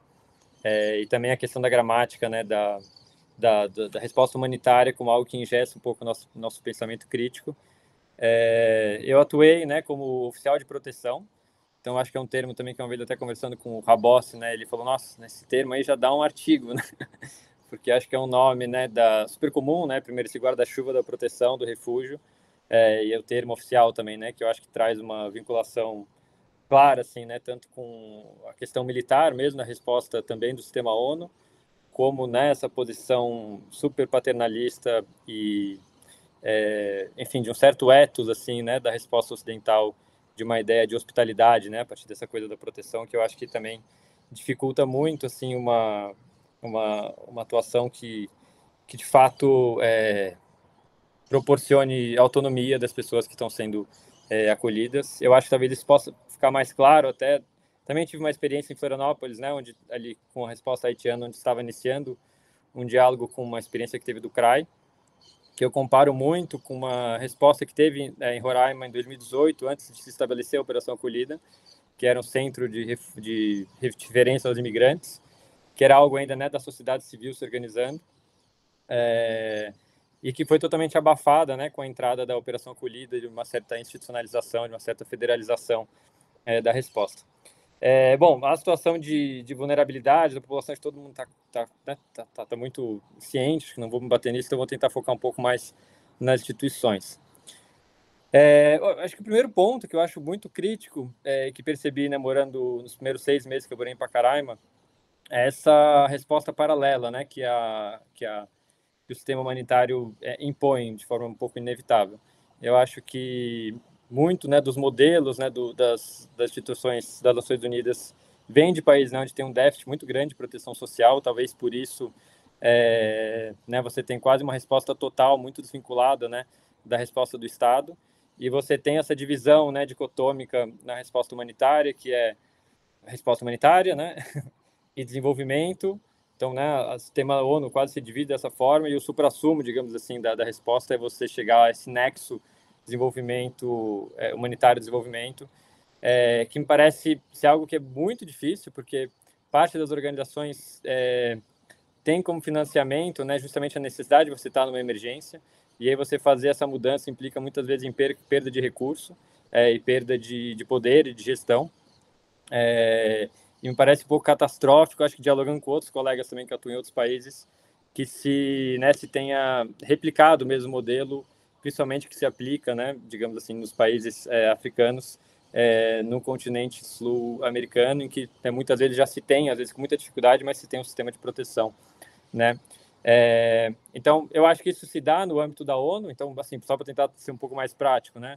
e também a questão da gramática, né, da resposta humanitária como algo que ingessa um pouco o nosso pensamento crítico. Eu atuei, né, como oficial de proteção, então acho que é um termo também que uma vez até conversando com o Rabossi, né, ele falou, nossa, nesse termo aí já dá um artigo, né, porque acho que é um nome, né, super comum, né, primeiro esse guarda-chuva da proteção, do refúgio, e é o termo oficial também, né, que eu acho que traz uma vinculação clara, assim, né, tanto com a questão militar mesmo, na resposta também do sistema ONU, como nessa posição super paternalista e, enfim, de um certo ethos, assim, né, da resposta ocidental, de uma ideia de hospitalidade, né, a partir dessa coisa da proteção, que eu acho que também dificulta muito, assim, uma atuação que de fato proporcione autonomia das pessoas que estão sendo acolhidas. Eu acho que talvez isso possa ficar mais claro até. Também tive uma experiência em Florianópolis, né, onde ali com a resposta haitiana, onde estava iniciando um diálogo com uma experiência que teve do CRAI, que eu comparo muito com uma resposta que teve em Roraima em 2018, antes de se estabelecer a Operação Acolhida, que era um centro de referência aos imigrantes, que era algo ainda, né, da sociedade civil se organizando, e que foi totalmente abafada, né, com a entrada da Operação Acolhida, de uma certa institucionalização, de uma certa federalização da resposta. Bom, a situação de vulnerabilidade da população, de todo mundo tá muito ciente, não vou me bater nisso, então vou tentar focar um pouco mais nas instituições. Acho que o primeiro ponto que eu acho muito crítico, que percebi, né, morando nos primeiros 6 meses que eu morei em Pacaraima, é essa resposta paralela, né, que o sistema humanitário impõe de forma um pouco inevitável. Eu acho que muito, né, dos modelos, né, das instituições das Nações Unidas vem de países, né, onde tem um déficit muito grande de proteção social, talvez por isso né, você tem quase uma resposta total, muito desvinculada, né, da resposta do Estado, e você tem essa divisão, né, dicotômica na resposta humanitária, que é a resposta humanitária, né, e desenvolvimento. Então, né, o sistema ONU quase se divide dessa forma, e o suprassumo, digamos assim, da resposta é você chegar a esse nexo desenvolvimento, humanitário desenvolvimento, que me parece ser algo que é muito difícil, porque parte das organizações tem como financiamento, né, justamente a necessidade de você estar numa emergência, e aí você fazer essa mudança implica muitas vezes em perda de recurso, e perda de poder e de gestão, e me parece um pouco catastrófico, acho que dialogando com outros colegas também que atuam em outros países, que se tenha replicado o mesmo modelo, principalmente que se aplica, né, digamos assim, nos países africanos, no continente sul-americano, em que muitas vezes já se tem, às vezes com muita dificuldade, mas se tem um sistema de proteção, né? Então, eu acho que isso se dá no âmbito da ONU. Então, assim, só para tentar ser um pouco mais prático, né?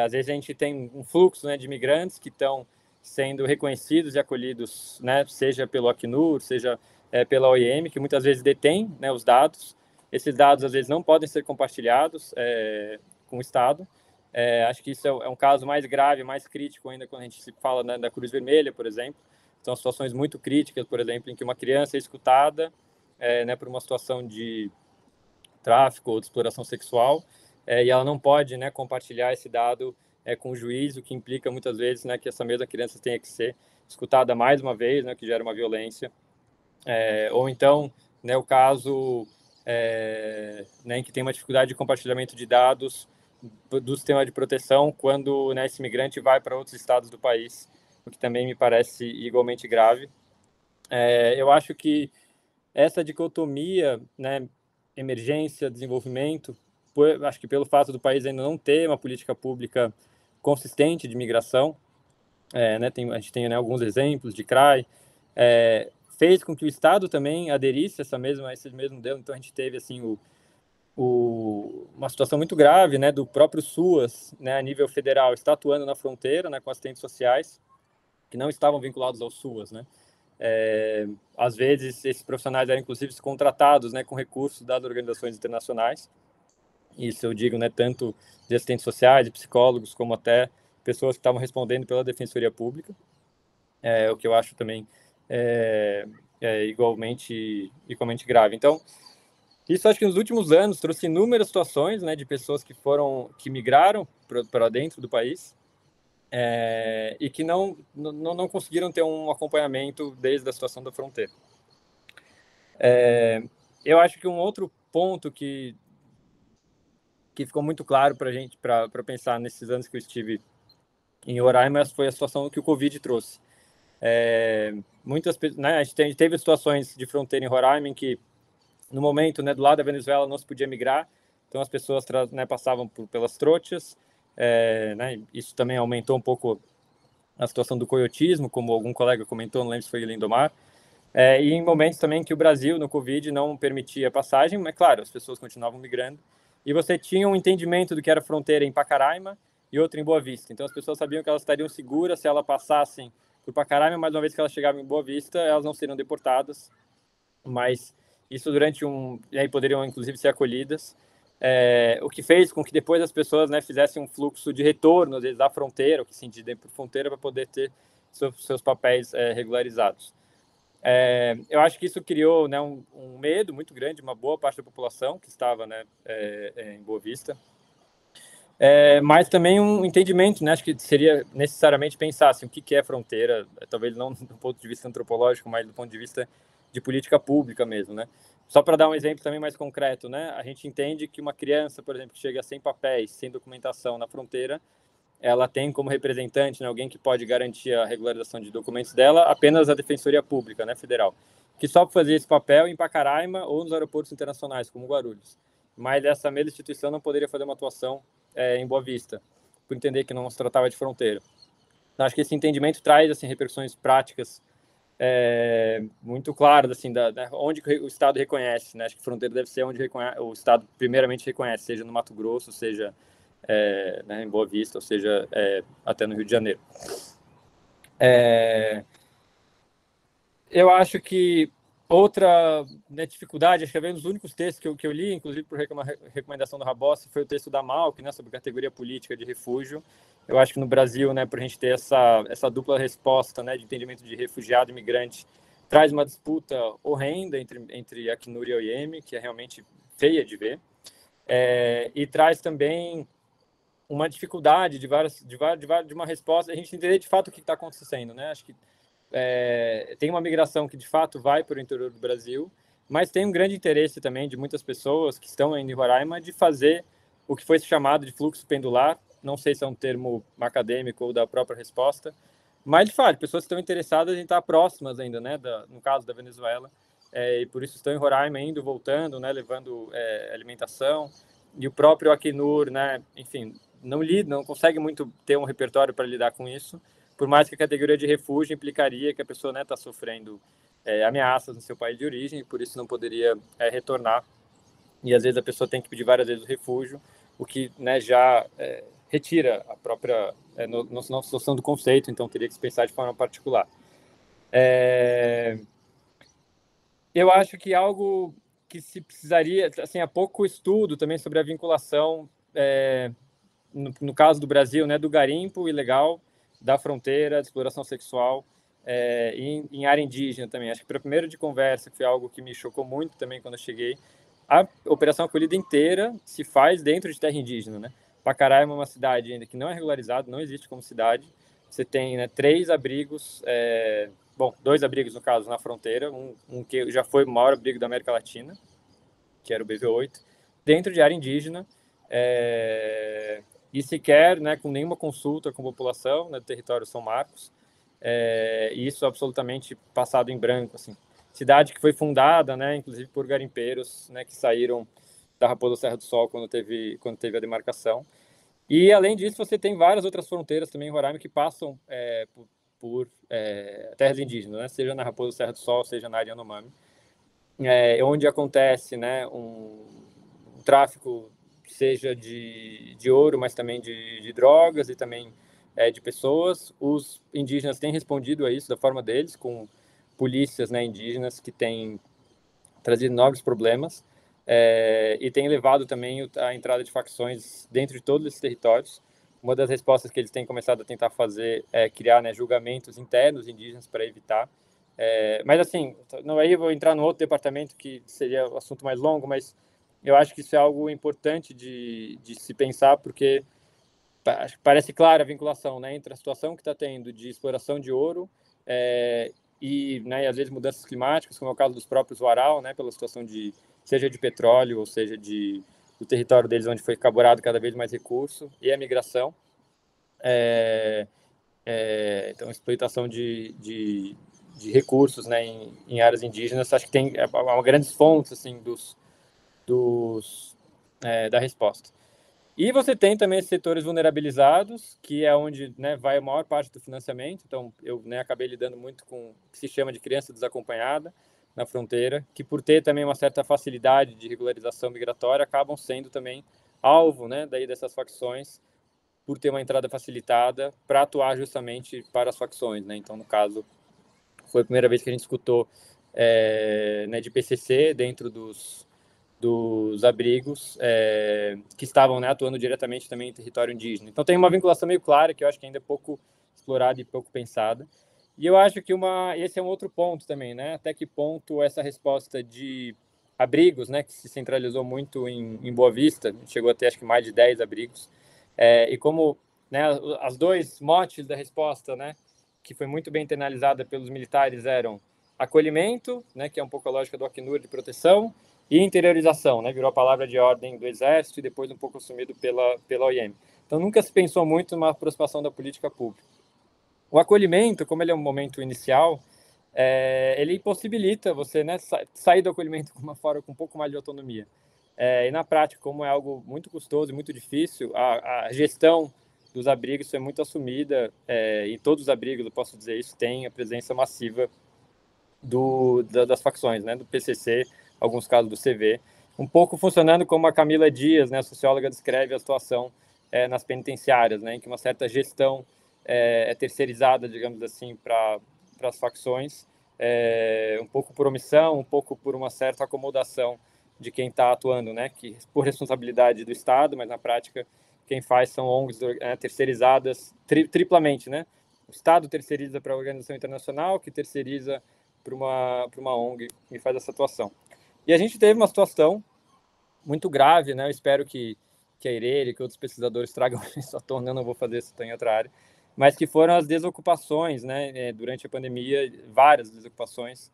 Às vezes a gente tem um fluxo, né, de imigrantes que estão sendo reconhecidos e acolhidos, né, seja pelo Acnur, seja pela OIM, que muitas vezes detém, né, os dados. Esses dados, às vezes, não podem ser compartilhados com o Estado. Acho que isso é um caso mais grave, mais crítico ainda quando a gente se fala, né, da Cruz Vermelha, por exemplo. São situações muito críticas, por exemplo, em que uma criança é escutada, né, por uma situação de tráfico ou de exploração sexual, e ela não pode, né, compartilhar esse dado com o juiz, o que implica muitas vezes, né, que essa mesma criança tenha que ser escutada mais uma vez, né, que gera uma violência. Ou então, né, o caso né, em que tem uma dificuldade de compartilhamento de dados do sistema de proteção quando, né, esse imigrante vai para outros estados do país, o que também me parece igualmente grave. Eu acho que essa dicotomia, né, emergência, desenvolvimento, acho que pelo fato do país ainda não ter uma política pública consistente de migração, né, a gente tem, né, alguns exemplos de CRAI, fez com que o Estado também aderisse a esse mesmo modelo. Então a gente teve assim uma situação muito grave, né, do próprio SUAS, né, a nível federal, está atuando na fronteira, né, com assistentes sociais que não estavam vinculados ao SUAS, né. Às vezes esses profissionais eram inclusive contratados, né, com recursos das organizações internacionais. Isso eu digo, né, tanto de assistentes sociais, de psicólogos, como até pessoas que estavam respondendo pela Defensoria Pública, o que eu acho também igualmente grave. Então, isso acho que nos últimos anos trouxe inúmeras situações, né, de pessoas que migraram para dentro do país, e que não conseguiram ter um acompanhamento desde a situação da fronteira. Eu acho que um outro ponto que ficou muito claro para a gente, para pensar nesses anos que eu estive em Roraima, foi a situação que o Covid trouxe. Né, a gente teve situações de fronteira em Roraima em que, no momento, né, do lado da Venezuela não se podia migrar, então as pessoas, né, passavam pelas trochas, né, isso também aumentou um pouco a situação do coiotismo, como algum colega comentou, não lembro se foi Lindomar, e em momentos também que o Brasil, no Covid, não permitia passagem, mas, claro, as pessoas continuavam migrando, e você tinha um entendimento do que era fronteira em Pacaraima e outro em Boa Vista. Então as pessoas sabiam que elas estariam seguras se elas passassem por Pacaraima, mas uma vez que elas chegavam em Boa Vista, elas não seriam deportadas, mas isso e aí poderiam inclusive ser acolhidas, o que fez com que depois as pessoas, né, fizessem um fluxo de retorno, às vezes, da fronteira, o que se entende por fronteira, para poder ter seus papéis regularizados. Eu acho que isso criou, né, um medo muito grande de uma boa parte da população que estava, né, em Boa Vista, mas também um entendimento, né, acho que seria necessariamente pensar assim, o que é fronteira, talvez não do ponto de vista antropológico, mas do ponto de vista de política pública mesmo, né? Só para dar um exemplo também mais concreto, né? A gente entende que uma criança, por exemplo, que chega sem papéis, sem documentação na fronteira, ela tem como representante, né, alguém que pode garantir a regularização de documentos dela, apenas a Defensoria Pública, né, federal, que só fazer esse papel em Pacaraima ou nos aeroportos internacionais, como Guarulhos. Mas essa mesma instituição não poderia fazer uma atuação em Boa Vista, por entender que não se tratava de fronteira. Então, acho que esse entendimento traz assim, repercussões práticas muito claras, assim, onde o Estado reconhece, né? Acho que fronteira deve ser onde o Estado primeiramente reconhece, seja no Mato Grosso, seja né, em Boa Vista, ou seja, até no Rio de Janeiro. Eu acho que outra, né, dificuldade, acho que é um dos únicos textos que eu li, inclusive por recomendação do Rabossi, foi o texto da Malc, né, sobre categoria política de refúgio. Eu acho que no Brasil, né, para a gente ter essa dupla resposta, né, de entendimento de refugiado e migrante, traz uma disputa horrenda entre Acnur e a OIM, que é realmente feia de ver, e traz também uma dificuldade de uma resposta, a gente entender de fato o que está acontecendo, né? Acho que tem uma migração que de fato vai para o interior do Brasil, mas tem um grande interesse também de muitas pessoas que estão indo em Roraima de fazer o que foi chamado de fluxo pendular, não sei se é um termo acadêmico ou da própria resposta, mas de fato, pessoas que estão interessadas em estar próximas ainda, né, no caso da Venezuela, e por isso estão em Roraima indo, voltando, né, levando alimentação, e o próprio Acnur, né, enfim, não consegue muito ter um repertório para lidar com isso, por mais que a categoria de refúgio implicaria que a pessoa está sofrendo ameaças no seu país de origem, e por isso não poderia retornar. E às vezes a pessoa tem que pedir várias vezes o refúgio, o que já retira a própria nossa noção do conceito, então teria que se pensar de forma particular. Eu acho que algo que se precisaria, assim, há pouco estudo também sobre a vinculação, no caso do Brasil, do garimpo ilegal, da fronteira, de exploração sexual, em área indígena também. Acho que para a primeira de conversa, que foi algo que me chocou muito também quando eu cheguei, a Operação Acolhida inteira se faz dentro de terra indígena, né? Pacaraí é uma cidade ainda que não é regularizada, não existe como cidade. Você tem 3 abrigos, 2 abrigos, no caso, na fronteira, um que já foi o maior abrigo da América Latina, que era o BV8, dentro de área indígena, e sequer com nenhuma consulta com a população do território São Marcos, e isso absolutamente passado em branco, assim. Cidade que foi fundada, inclusive por garimpeiros, que saíram da Raposa Serra do Sol quando teve a demarcação. E, além disso, você tem várias outras fronteiras também em Roraima que passam por terras indígenas, seja na Raposa Serra do Sol, seja na área Yanomami, onde acontece um tráfico, seja de ouro, mas também de drogas e também de pessoas. Os indígenas têm respondido a isso da forma deles, com polícias indígenas que têm trazido novos problemas, e tem levado também a entrada de facções dentro de todos esses territórios. Uma das respostas que eles têm começado a tentar fazer é criar julgamentos internos indígenas para evitar. Mas, assim, aí eu vou entrar no outro departamento que seria um assunto mais longo, mas eu acho que isso é algo importante de se pensar, porque parece clara a vinculação entre a situação que está tendo de exploração de ouro e às vezes mudanças climáticas, como é o caso dos próprios Warau, pela situação seja de petróleo ou seja do território deles, onde foi carburado cada vez mais recurso, e a migração, então exploitação de recursos em áreas indígenas. Acho que tem uma grandes fontes assim da resposta. E você tem também esses setores vulnerabilizados, que é onde vai a maior parte do financiamento. Então, eu acabei lidando muito com o que se chama de criança desacompanhada na fronteira, que por ter também uma certa facilidade de regularização migratória, acabam sendo também alvo daí dessas facções, por ter uma entrada facilitada para atuar justamente para as facções. Então, no caso, foi a primeira vez que a gente escutou de PCC dentro dos abrigos que estavam atuando diretamente também em território indígena. Então tem uma vinculação meio clara que eu acho que ainda é pouco explorada e pouco pensada. E eu acho que esse é um outro ponto também, até que ponto essa resposta de abrigos, que se centralizou muito em Boa Vista, chegou a ter acho que mais de 10 abrigos, e como as 2 motes da resposta, que foi muito bem internalizada pelos militares, eram acolhimento, que é um pouco a lógica do Acnur de proteção, e interiorização, virou a palavra de ordem do Exército e depois um pouco assumido pela OIM. Então, nunca se pensou muito numa aproximação da política pública. O acolhimento, como ele é um momento inicial, ele possibilita você sair do acolhimento com uma forma com um pouco mais de autonomia. E na prática, como é algo muito custoso e muito difícil, a gestão dos abrigos é muito assumida, e todos os abrigos, eu posso dizer isso, tem a presença massiva das facções, do PCC, alguns casos do CV, um pouco funcionando como a Camila Dias, a socióloga, descreve a situação nas penitenciárias, em que uma certa gestão é terceirizada, digamos assim, para as facções, um pouco por omissão, um pouco por uma certa acomodação de quem está atuando, que por responsabilidade do Estado, mas na prática quem faz são ONGs terceirizadas triplamente, O Estado terceiriza para a organização internacional, que terceiriza para uma ONG e faz essa atuação. E a gente teve uma situação muito grave, Eu espero que a Irene, que outros pesquisadores tragam isso à tona, eu não vou fazer isso em outra área, mas que foram as desocupações, durante a pandemia, várias desocupações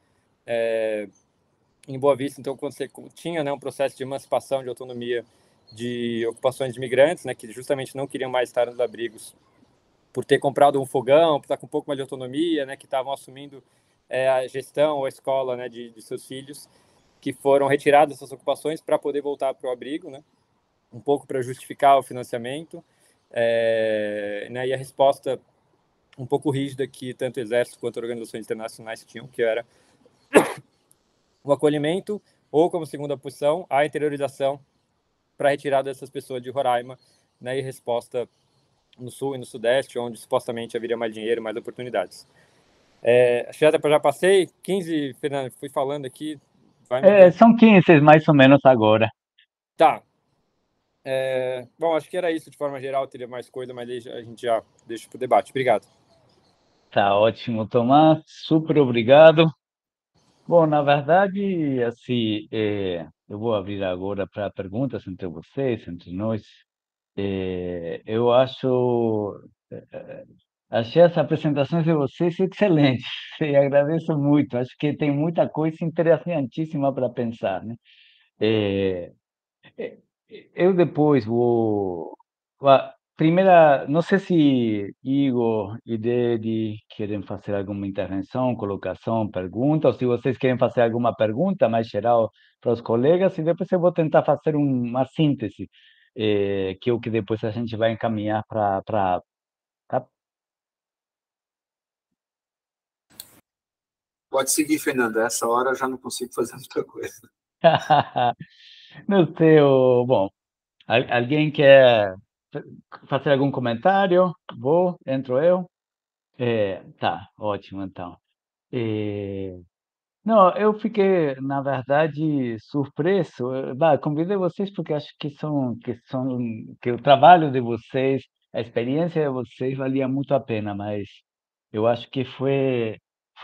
em Boa Vista. Então, quando você tinha um processo de emancipação, de autonomia de ocupações de imigrantes, que justamente não queriam mais estar nos abrigos por ter comprado um fogão, por estar com um pouco mais de autonomia, que estavam assumindo a gestão ou a escola de seus filhos, que foram retiradas dessas ocupações para poder voltar para o abrigo, um pouco para justificar o financiamento, Né, e a resposta um pouco rígida que tanto o Exército quanto organizações internacionais tinham, que era o acolhimento, ou como segunda opção, a interiorização para a retirada dessas pessoas de Roraima, né, e resposta no Sul e no Sudeste, onde supostamente haveria mais dinheiro, mais oportunidades. Já passei 15, Fernando, fui falando aqui.
São 15, mais ou menos, agora.
Tá. Bom, acho que era isso de forma geral, teria mais coisa, mas a gente já deixa para o debate. Obrigado.
Tá ótimo, Tomás, super obrigado. Bom, na verdade, assim, eu vou abrir agora para perguntas entre vocês, entre nós. Eu achei as apresentações de vocês excelentes, e agradeço muito. Acho que tem muita coisa interessantíssima para pensar, né? Eh, Eu depois vou. Primeira, não sei se Igor e Dedi querem fazer alguma intervenção, colocação, pergunta, ou se vocês querem fazer alguma pergunta mais geral para os colegas, e depois eu vou tentar fazer uma síntese, que é o que depois a gente vai encaminhar para.
Pode seguir, Fernando. A essa hora eu já não consigo fazer muita coisa.
Não sei, bom, alguém quer fazer algum comentário? Entro eu. Tá, ótimo, então. Não, eu fiquei, na verdade, surpreso. Convidei vocês porque acho que o trabalho de vocês, a experiência de vocês valia muito a pena, mas eu acho que foi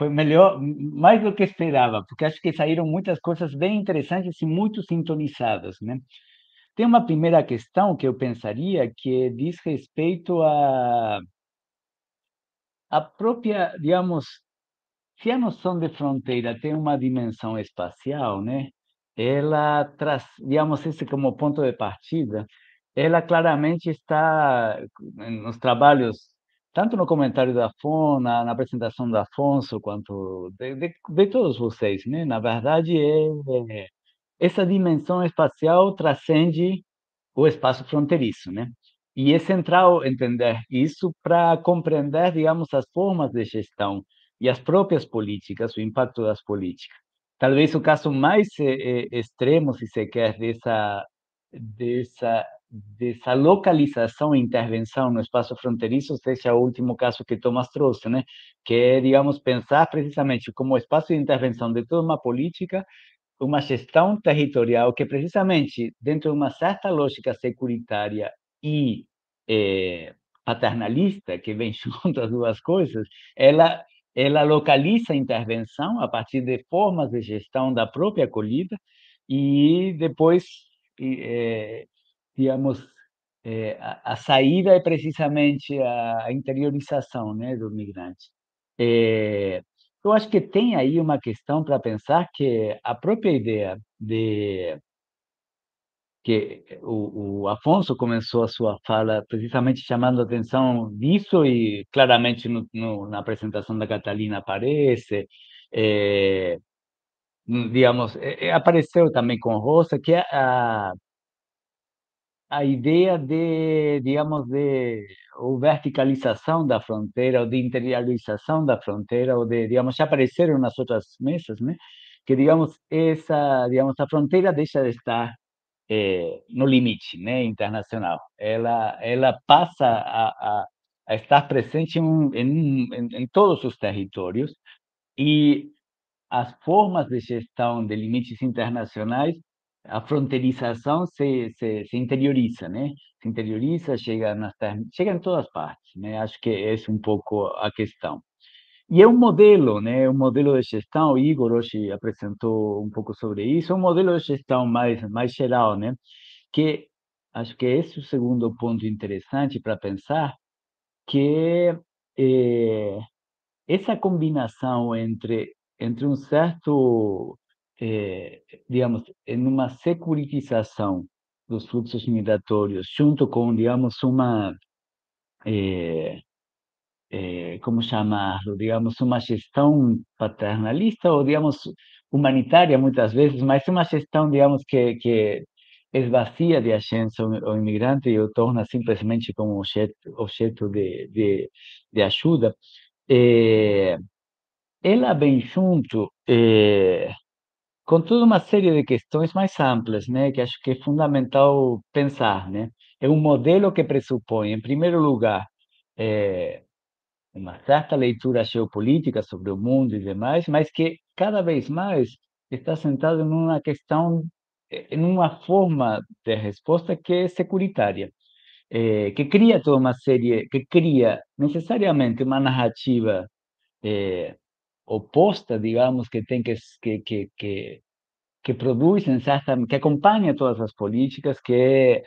melhor, mais do que esperava, porque acho que saíram muitas coisas bem interessantes e muito sintonizadas, né? Tem uma primeira questão que eu pensaria que diz respeito à própria, digamos, se a noção de fronteira tem uma dimensão espacial, né? Ela traz, digamos, esse como ponto de partida, ela claramente está nos trabalhos, tanto no comentário da FON, na apresentação da Afonso, quanto de todos vocês, né? Na verdade, essa dimensão espacial transcende o espaço fronteiriço, né? E é central entender isso para compreender, digamos, as formas de gestão e as próprias políticas, o impacto das políticas. Talvez o caso mais extremo, se se quer, dessa localização e intervenção no espaço fronteiriço seja o último caso que Thomas trouxe, né? Que é, digamos, pensar precisamente como espaço de intervenção de toda uma política, uma gestão territorial que, precisamente, dentro de uma certa lógica securitária e paternalista, que vem junto as duas coisas, ela localiza a intervenção a partir de formas de gestão da própria acolhida e depois, digamos, a saída é precisamente a interiorização, né, do migrante. Eu acho que tem aí uma questão para pensar que a própria ideia de que o Afonso começou a sua fala precisamente chamando a atenção disso e claramente na apresentação da Catalina aparece, digamos, apareceu também com Rosa, que é a ideia de, digamos, de ou verticalização da fronteira, ou de interiorização da fronteira, ou de, digamos, já apareceram nas outras mesas, né? Que, digamos, a fronteira deixa de estar no limite, né, internacional. Ela passa a estar presente em todos os territórios e as formas de gestão de limites internacionais, a fronteirização se interioriza, né? Se interioriza, chega em todas partes, né? Acho que esse é um pouco a questão. E é um modelo, né? Um modelo de gestão, o Igor hoje apresentou um pouco sobre isso, um modelo de gestão mais geral, né? Que acho que esse é o segundo ponto interessante para pensar, que é essa combinação entre um certo, digamos, em uma securitização dos fluxos migratórios, junto com, digamos, como chamarlo, digamos, uma gestão paternalista ou, digamos, humanitária muitas vezes, mas uma gestão, digamos, que esvazia de agência o imigrante e o torna simplesmente como objeto de ajuda, ela vem junto com toda uma série de questões mais amplas, né, que acho que é fundamental pensar, né? É um modelo que pressupõe, em primeiro lugar, uma certa leitura geopolítica sobre o mundo e demais, mas que cada vez mais está sentado numa questão, em uma forma de resposta que é securitária, que cria toda uma série, que cria necessariamente uma narrativa oposta, digamos, que tem que produz, que acompanha todas as políticas, que é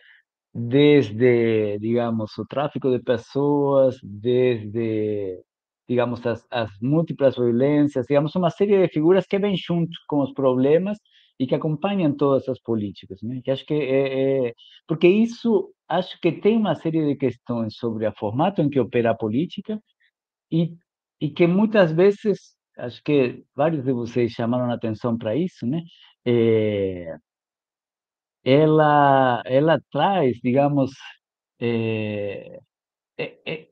desde, digamos, o tráfico de pessoas, desde, digamos, as múltiplas violências, digamos, uma série de figuras que vêm junto com os problemas e que acompanham todas as políticas, né? Que acho que porque isso acho que tem uma série de questões sobre o formato em que opera a política e e que muitas vezes acho que vários de vocês chamaram a atenção para isso, né? Eh, ela traz, digamos, eh, eh, eh,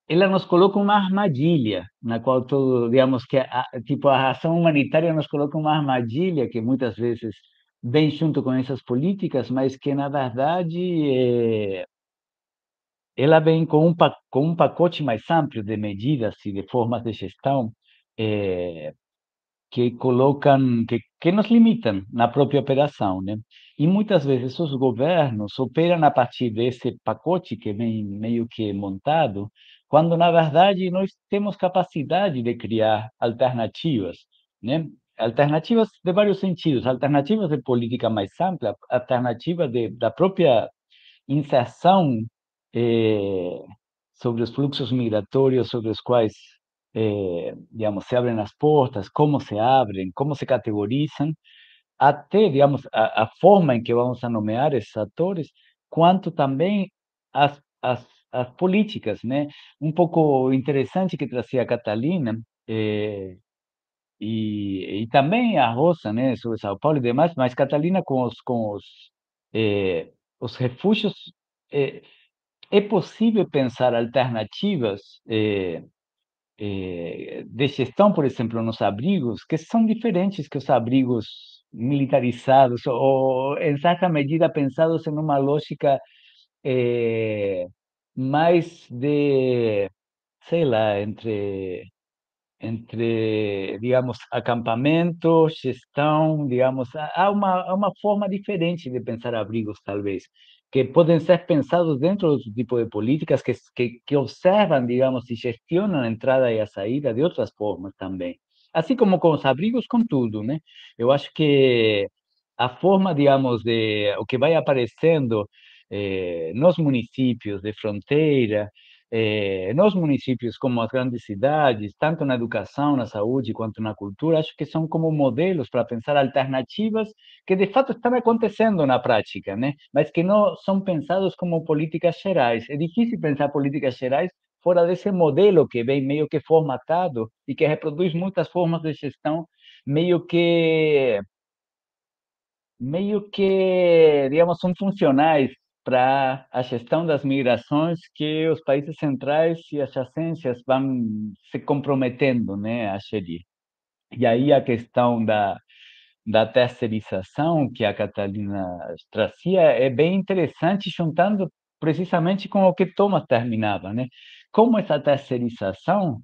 ela nos coloca uma armadilha na qual todo, digamos que tipo a ação humanitária nos coloca uma armadilha que muitas vezes vem junto com essas políticas, mas que na verdade ela vem com um pacote mais amplo de medidas e de formas de gestão eh, que colocam, que nos limitam na própria operação, né? E muitas vezes os governos operam a partir desse pacote que vem meio que montado, quando na verdade nós temos capacidade de criar alternativas, né? Alternativas de vários sentidos, alternativas de política mais ampla, alternativa da própria inserção eh, sobre os fluxos migratórios, sobre os quais, digamos, se abrem as portas, como se categorizam, até, digamos, a forma em que vamos a nomear esses atores, quanto também as políticas, né? Um pouco interessante que trazia a Catalina, e também a Rosa, né, sobre São Paulo e demais, mas Catalina os refúgios, eh, é possível pensar alternativas de gestão, por exemplo, nos abrigos, que são diferentes que os abrigos militarizados, ou, em certa medida, pensados em uma lógica mais de, sei lá, digamos, acampamento, gestão, digamos, há uma forma diferente de pensar abrigos, talvez, que podem ser pensados dentro do tipo de políticas que observam, digamos, e gestionam a entrada e a saída de outras formas também. Assim como com os abrigos, com tudo, né? Eu acho que a forma, digamos, de o que vai aparecendo nos municípios de fronteira, nos municípios como as grandes cidades, tanto na educação, na saúde, quanto na cultura, acho que são como modelos para pensar alternativas que de fato estão acontecendo na prática, né? Mas que não são pensados como políticas gerais. É difícil pensar políticas gerais fora desse modelo que vem meio que formatado e que reproduz muitas formas de gestão meio que, digamos, são funcionais para a gestão das migrações que os países centrais e as agências vão se comprometendo, né, a gerir. E aí a questão da terceirização que a Catalina trazia é bem interessante, juntando precisamente com o que Thomas terminava, né? Como essa terceirização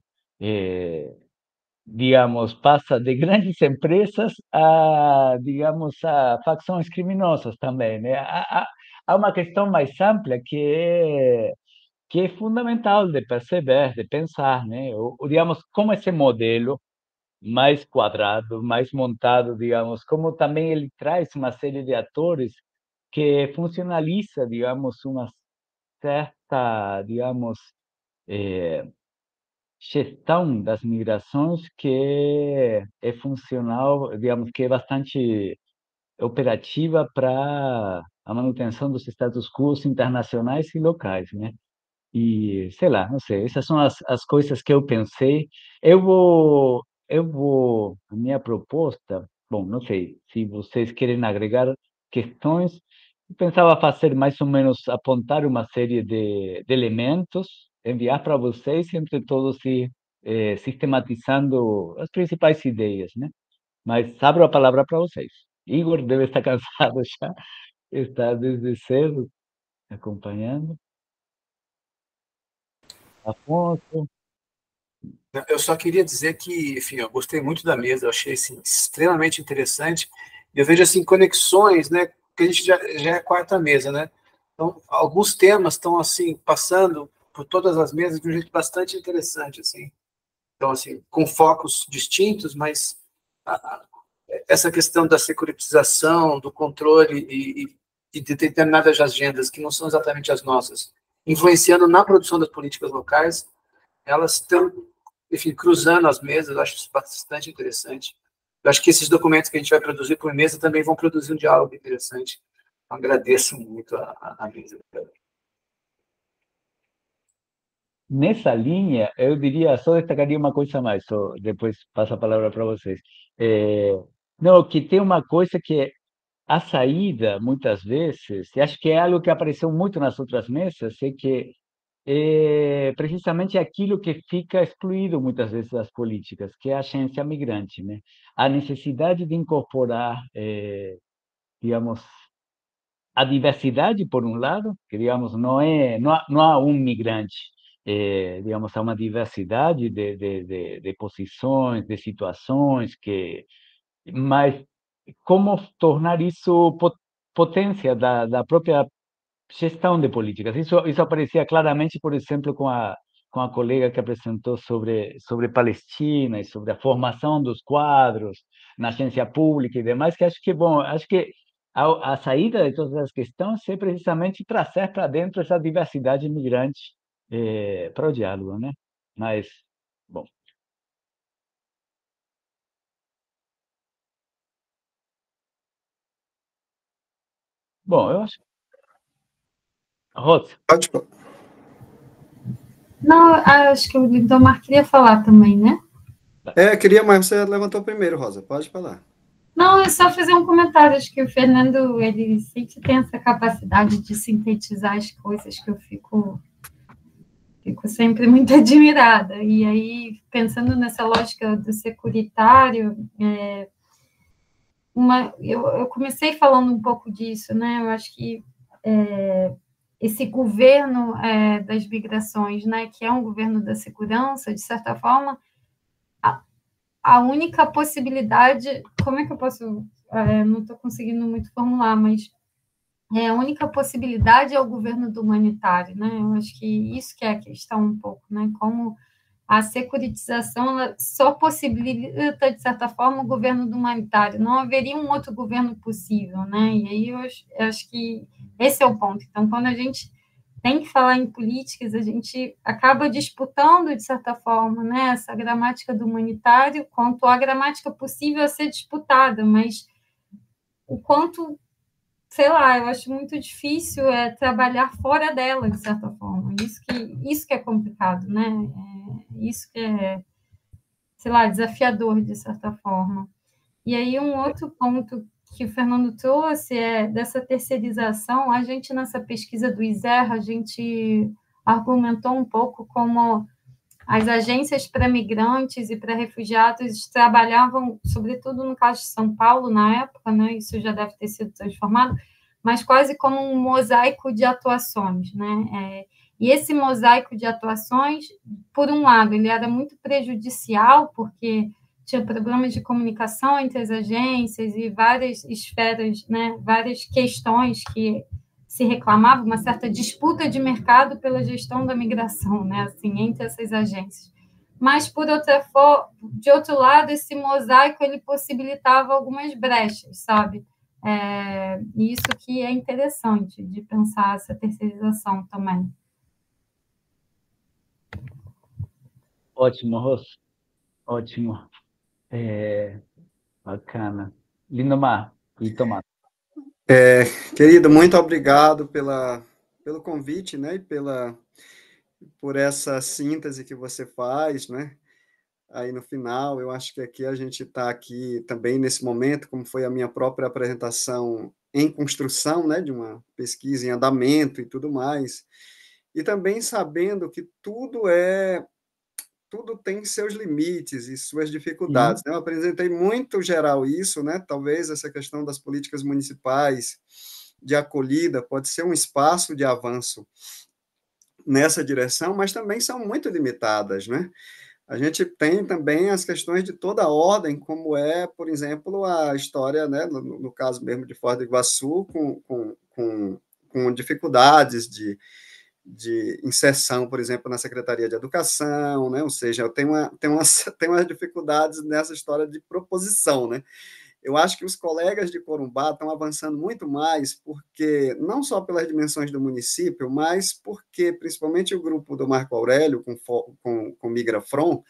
digamos, passa de grandes empresas a, digamos, a facções criminosas também, né? Há uma questão mais ampla que é fundamental de perceber, de pensar, né? Digamos, como esse modelo mais quadrado, mais montado, digamos, como também ele traz uma série de atores que funcionaliza, digamos, uma certa, digamos, gestão das migrações que é funcional, digamos, que é bastante operativa para a manutenção dos status quo internacionais e locais, né? E, sei lá, não sei, essas são as coisas que eu pensei. A minha proposta, bom, não sei se vocês querem agregar questões. Eu pensava fazer mais ou menos, apontar uma série de elementos, enviar para vocês, entre todos ir sistematizando as principais ideias, né? Mas abro a palavra para vocês. Igor deve estar cansado já, está desde cedo acompanhando. Afonso.
Eu só queria dizer que, enfim, eu gostei muito da mesa, eu achei assim, extremamente interessante. Eu vejo assim conexões, né? Que a gente já é a quarta mesa, né? Então, alguns temas estão assim passando por todas as mesas de um jeito bastante interessante, assim. Então, assim, com focos distintos, mas essa questão da securitização, do controle e de determinadas agendas que não são exatamente as nossas, influenciando na produção das políticas locais, elas estão, enfim, cruzando as mesas. Eu acho isso bastante interessante. Eu acho que esses documentos que a gente vai produzir por mesa também vão produzir um diálogo interessante. Eu agradeço muito a mesa.
Nessa linha, eu diria, só destacaria uma coisa mais, só depois passo a palavra para vocês. Não, que tem uma coisa que a saída, muitas vezes, e acho que é algo que apareceu muito nas outras mesas, é que é precisamente aquilo que fica excluído muitas vezes das políticas, que é a agência migrante, né? A necessidade de incorporar, digamos, a diversidade, por um lado, que, digamos, não há um migrante, digamos, há uma diversidade de posições, de situações, mas como tornar isso potência da própria gestão de políticas. Isso aparecia claramente, por exemplo, com a colega que apresentou sobre Palestina e sobre a formação dos quadros na agência pública e demais, que acho que, bom, acho que a saída de todas as questões é precisamente trazer para dentro essa diversidade imigrante para o diálogo, né? Mas, bom. Bom, eu acho. Rosa.
Pode.
Não, acho que o Lindomar queria falar também, né?
Queria, mas você levantou primeiro, Rosa. Pode falar.
Não, é só fazer um comentário. Acho que o Fernando, ele sempre tem essa capacidade de sintetizar as coisas que eu fico sempre muito admirada. E aí, pensando nessa lógica do securitário, eu comecei falando um pouco disso, né? Eu acho que esse governo das migrações, né, que é um governo da segurança, de certa forma, a única possibilidade, como é que eu posso, não estou conseguindo muito formular, mas a única possibilidade é o governo do humanitário, né? Eu acho que isso que é a questão um pouco, né? Como a securitização só possibilita, de certa forma, o governo do humanitário. Não haveria um outro governo possível, né? E aí eu acho que esse é o ponto. Então, quando a gente tem que falar em políticas, a gente acaba disputando, de certa forma, né, essa gramática do humanitário quanto à gramática possível a ser disputada, mas o quanto, sei lá, eu acho muito difícil trabalhar fora dela, de certa forma. Isso que é complicado, né? Isso que é, sei lá, desafiador, de certa forma. E aí, um outro ponto que o Fernando trouxe é dessa terceirização. A gente, nessa pesquisa do ISER, a gente argumentou um pouco como as agências para migrantes e para refugiados trabalhavam, sobretudo no caso de São Paulo, na época, né, isso já deve ter sido transformado, mas quase como um mosaico de atuações, né? E esse mosaico de atuações, por um lado, ele era muito prejudicial, porque tinha problemas de comunicação entre as agências e várias esferas, né, várias questões que se reclamava, uma certa disputa de mercado pela gestão da migração, né, assim, entre essas agências. Mas, de outro lado, esse mosaico ele possibilitava algumas brechas, sabe? Isso que é interessante de pensar essa terceirização também.
Ótimo, Rosa. Ótimo. Bacana. Lindomar e Tomás.
Querido, muito obrigado pelo convite, né, e por essa síntese que você faz, né? Aí no final, eu acho que aqui a gente está aqui também nesse momento, como foi a minha própria apresentação em construção, né, de uma pesquisa em andamento e tudo mais, e também sabendo que tudo tem seus limites e suas dificuldades, né? Eu apresentei muito geral isso, né? Talvez essa questão das políticas municipais de acolhida pode ser um espaço de avanço nessa direção, mas também são muito limitadas, né? A gente tem também as questões de toda a ordem, como é, por exemplo, a história, né, no caso mesmo de Foz do Iguaçu, com dificuldades de inserção, por exemplo, na Secretaria de Educação, né? Ou seja, tem umas dificuldades nessa história de proposição, né? Eu acho que os colegas de Corumbá estão avançando muito mais, porque não só pelas dimensões do município, mas porque, principalmente, o grupo do Marco Aurélio, com Migrafron,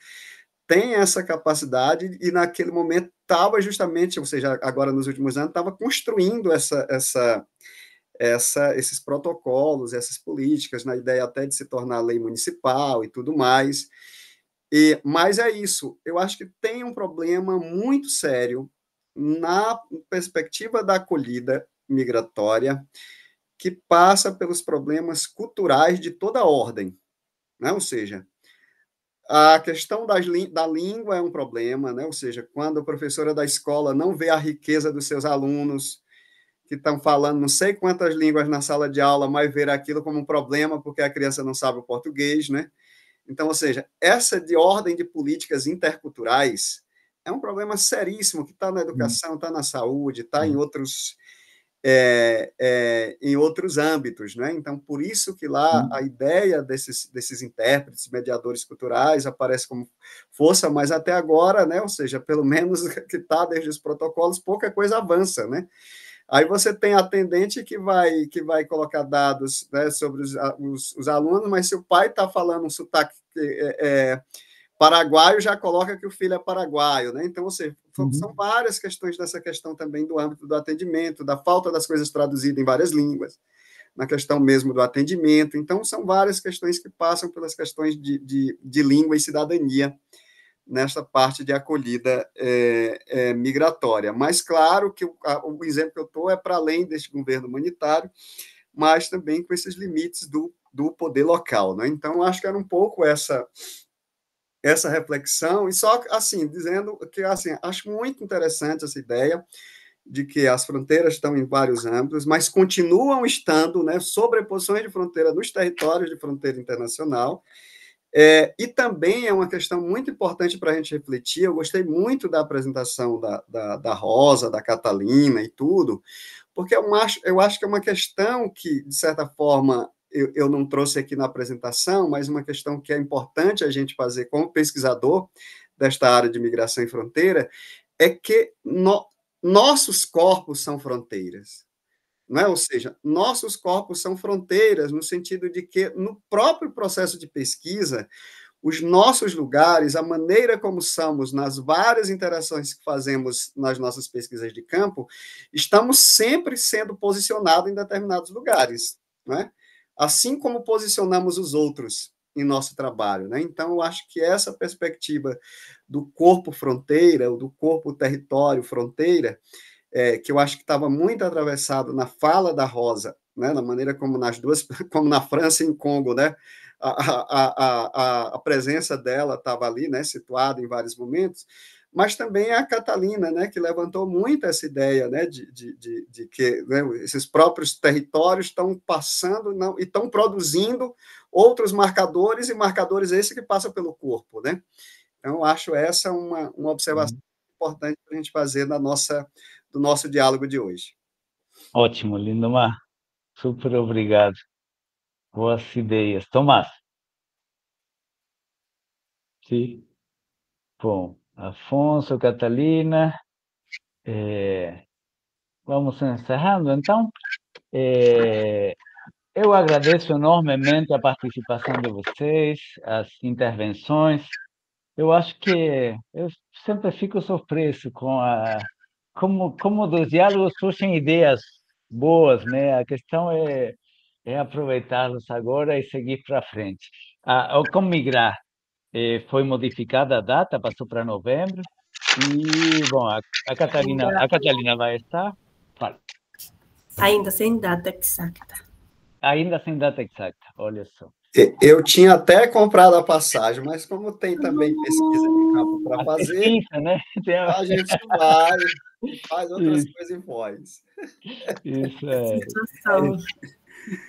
tem essa capacidade e, naquele momento, estava justamente, ou seja, agora nos últimos anos, estava construindo esses protocolos, essas políticas, na ideia até de se tornar lei municipal e tudo mais. Mas é isso, eu acho que tem um problema muito sério na perspectiva da acolhida migratória, que passa pelos problemas culturais de toda ordem, né? Ou seja, a questão da língua é um problema, né? Ou seja, quando a professora da escola não vê a riqueza dos seus alunos, que estão falando não sei quantas línguas na sala de aula, mas ver aquilo como um problema porque a criança não sabe o português, né? Então, ou seja, essa de ordem de políticas interculturais é um problema seríssimo que está na educação, está na saúde, está em outros âmbitos, né? Então, por isso que lá a ideia desses intérpretes, mediadores culturais, aparece como força, mas até agora, né? Ou seja, pelo menos que está desde os protocolos, pouca coisa avança, né? Aí você tem atendente que vai colocar dados, né, sobre os alunos, mas se o pai está falando um sotaque paraguaio, já coloca que o filho é paraguaio, né? Então, ou seja, são várias questões dessa questão também do âmbito do atendimento, da falta das coisas traduzidas em várias línguas, na questão mesmo do atendimento. Então, são várias questões que passam pelas questões de língua e cidadania, nessa parte de acolhida migratória. Mas, claro, que o exemplo que eu estou é para além deste governo humanitário, mas também com esses limites do poder local, né? Então, acho que era um pouco essa reflexão, e só, assim, dizendo que, assim, acho muito interessante essa ideia de que as fronteiras estão em vários âmbitos, mas continuam estando, né, sobreposições de fronteira nos territórios de fronteira internacional. E também é uma questão muito importante para a gente refletir. Eu gostei muito da apresentação da Rosa, da Catalina e tudo, porque eu acho que é uma questão que, de certa forma, eu não trouxe aqui na apresentação, mas uma questão que é importante a gente fazer como pesquisador desta área de migração e fronteira, é que nossos corpos são fronteiras. Não é? Ou seja, nossos corpos são fronteiras, no sentido de que, no próprio processo de pesquisa, os nossos lugares, a maneira como somos, nas várias interações que fazemos nas nossas pesquisas de campo, estamos sempre sendo posicionados em determinados lugares, não é? Assim como posicionamos os outros em nosso trabalho, né? Então, eu acho que essa perspectiva do corpo fronteira, ou do corpo território fronteira, que eu acho que estava muito atravessado na fala da Rosa, né, na maneira como como na França e em Congo, né, a presença dela estava ali, né, situada em vários momentos, mas também a Catalina, né, que levantou muito essa ideia, né, de que, né, esses próprios territórios estão passando e estão produzindo outros marcadores, e marcadores esses que passam pelo corpo, né? Então, eu acho essa uma observação importante para a gente fazer do nosso diálogo de hoje.
Ótimo, Lindomar. Super obrigado. Boas ideias. Tomás. Sim. Bom, Afonso, Catalina, vamos encerrando, então. Eu agradeço enormemente a participação de vocês, as intervenções. Eu acho que eu sempre fico surpreso com como dos diálogos surgem ideias boas, né? A questão é aproveitá-los agora e seguir para frente. Ao migrar, foi modificada a data, passou para novembro. E, bom, a Catalina vai estar. Fala.
Ainda sem data exata.
Ainda sem data exata, olha só.
Eu tinha até comprado a passagem, mas como tem também pesquisa de campo para fazer,
pesquisa, né?
a gente vai e faz outras
Isso.
coisas em voz.
Isso é.
Situação.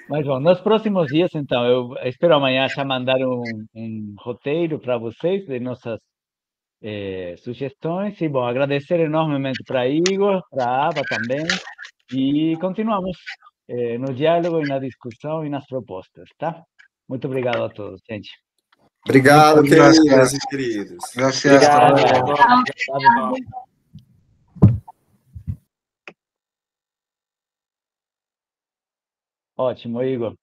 Mas, bom, nos próximos dias, então, eu espero amanhã já mandar um roteiro para vocês de nossas sugestões. E, bom, agradecer enormemente para Igor, para a Aba também. E continuamos no diálogo e na discussão e nas propostas, tá? Muito obrigado a todos, gente.
Obrigado,
Muchas
queridas
gracias.
e queridos.
Gracias.
Obrigado.
Hasta luego.
Obrigado.
Ótimo, Igor.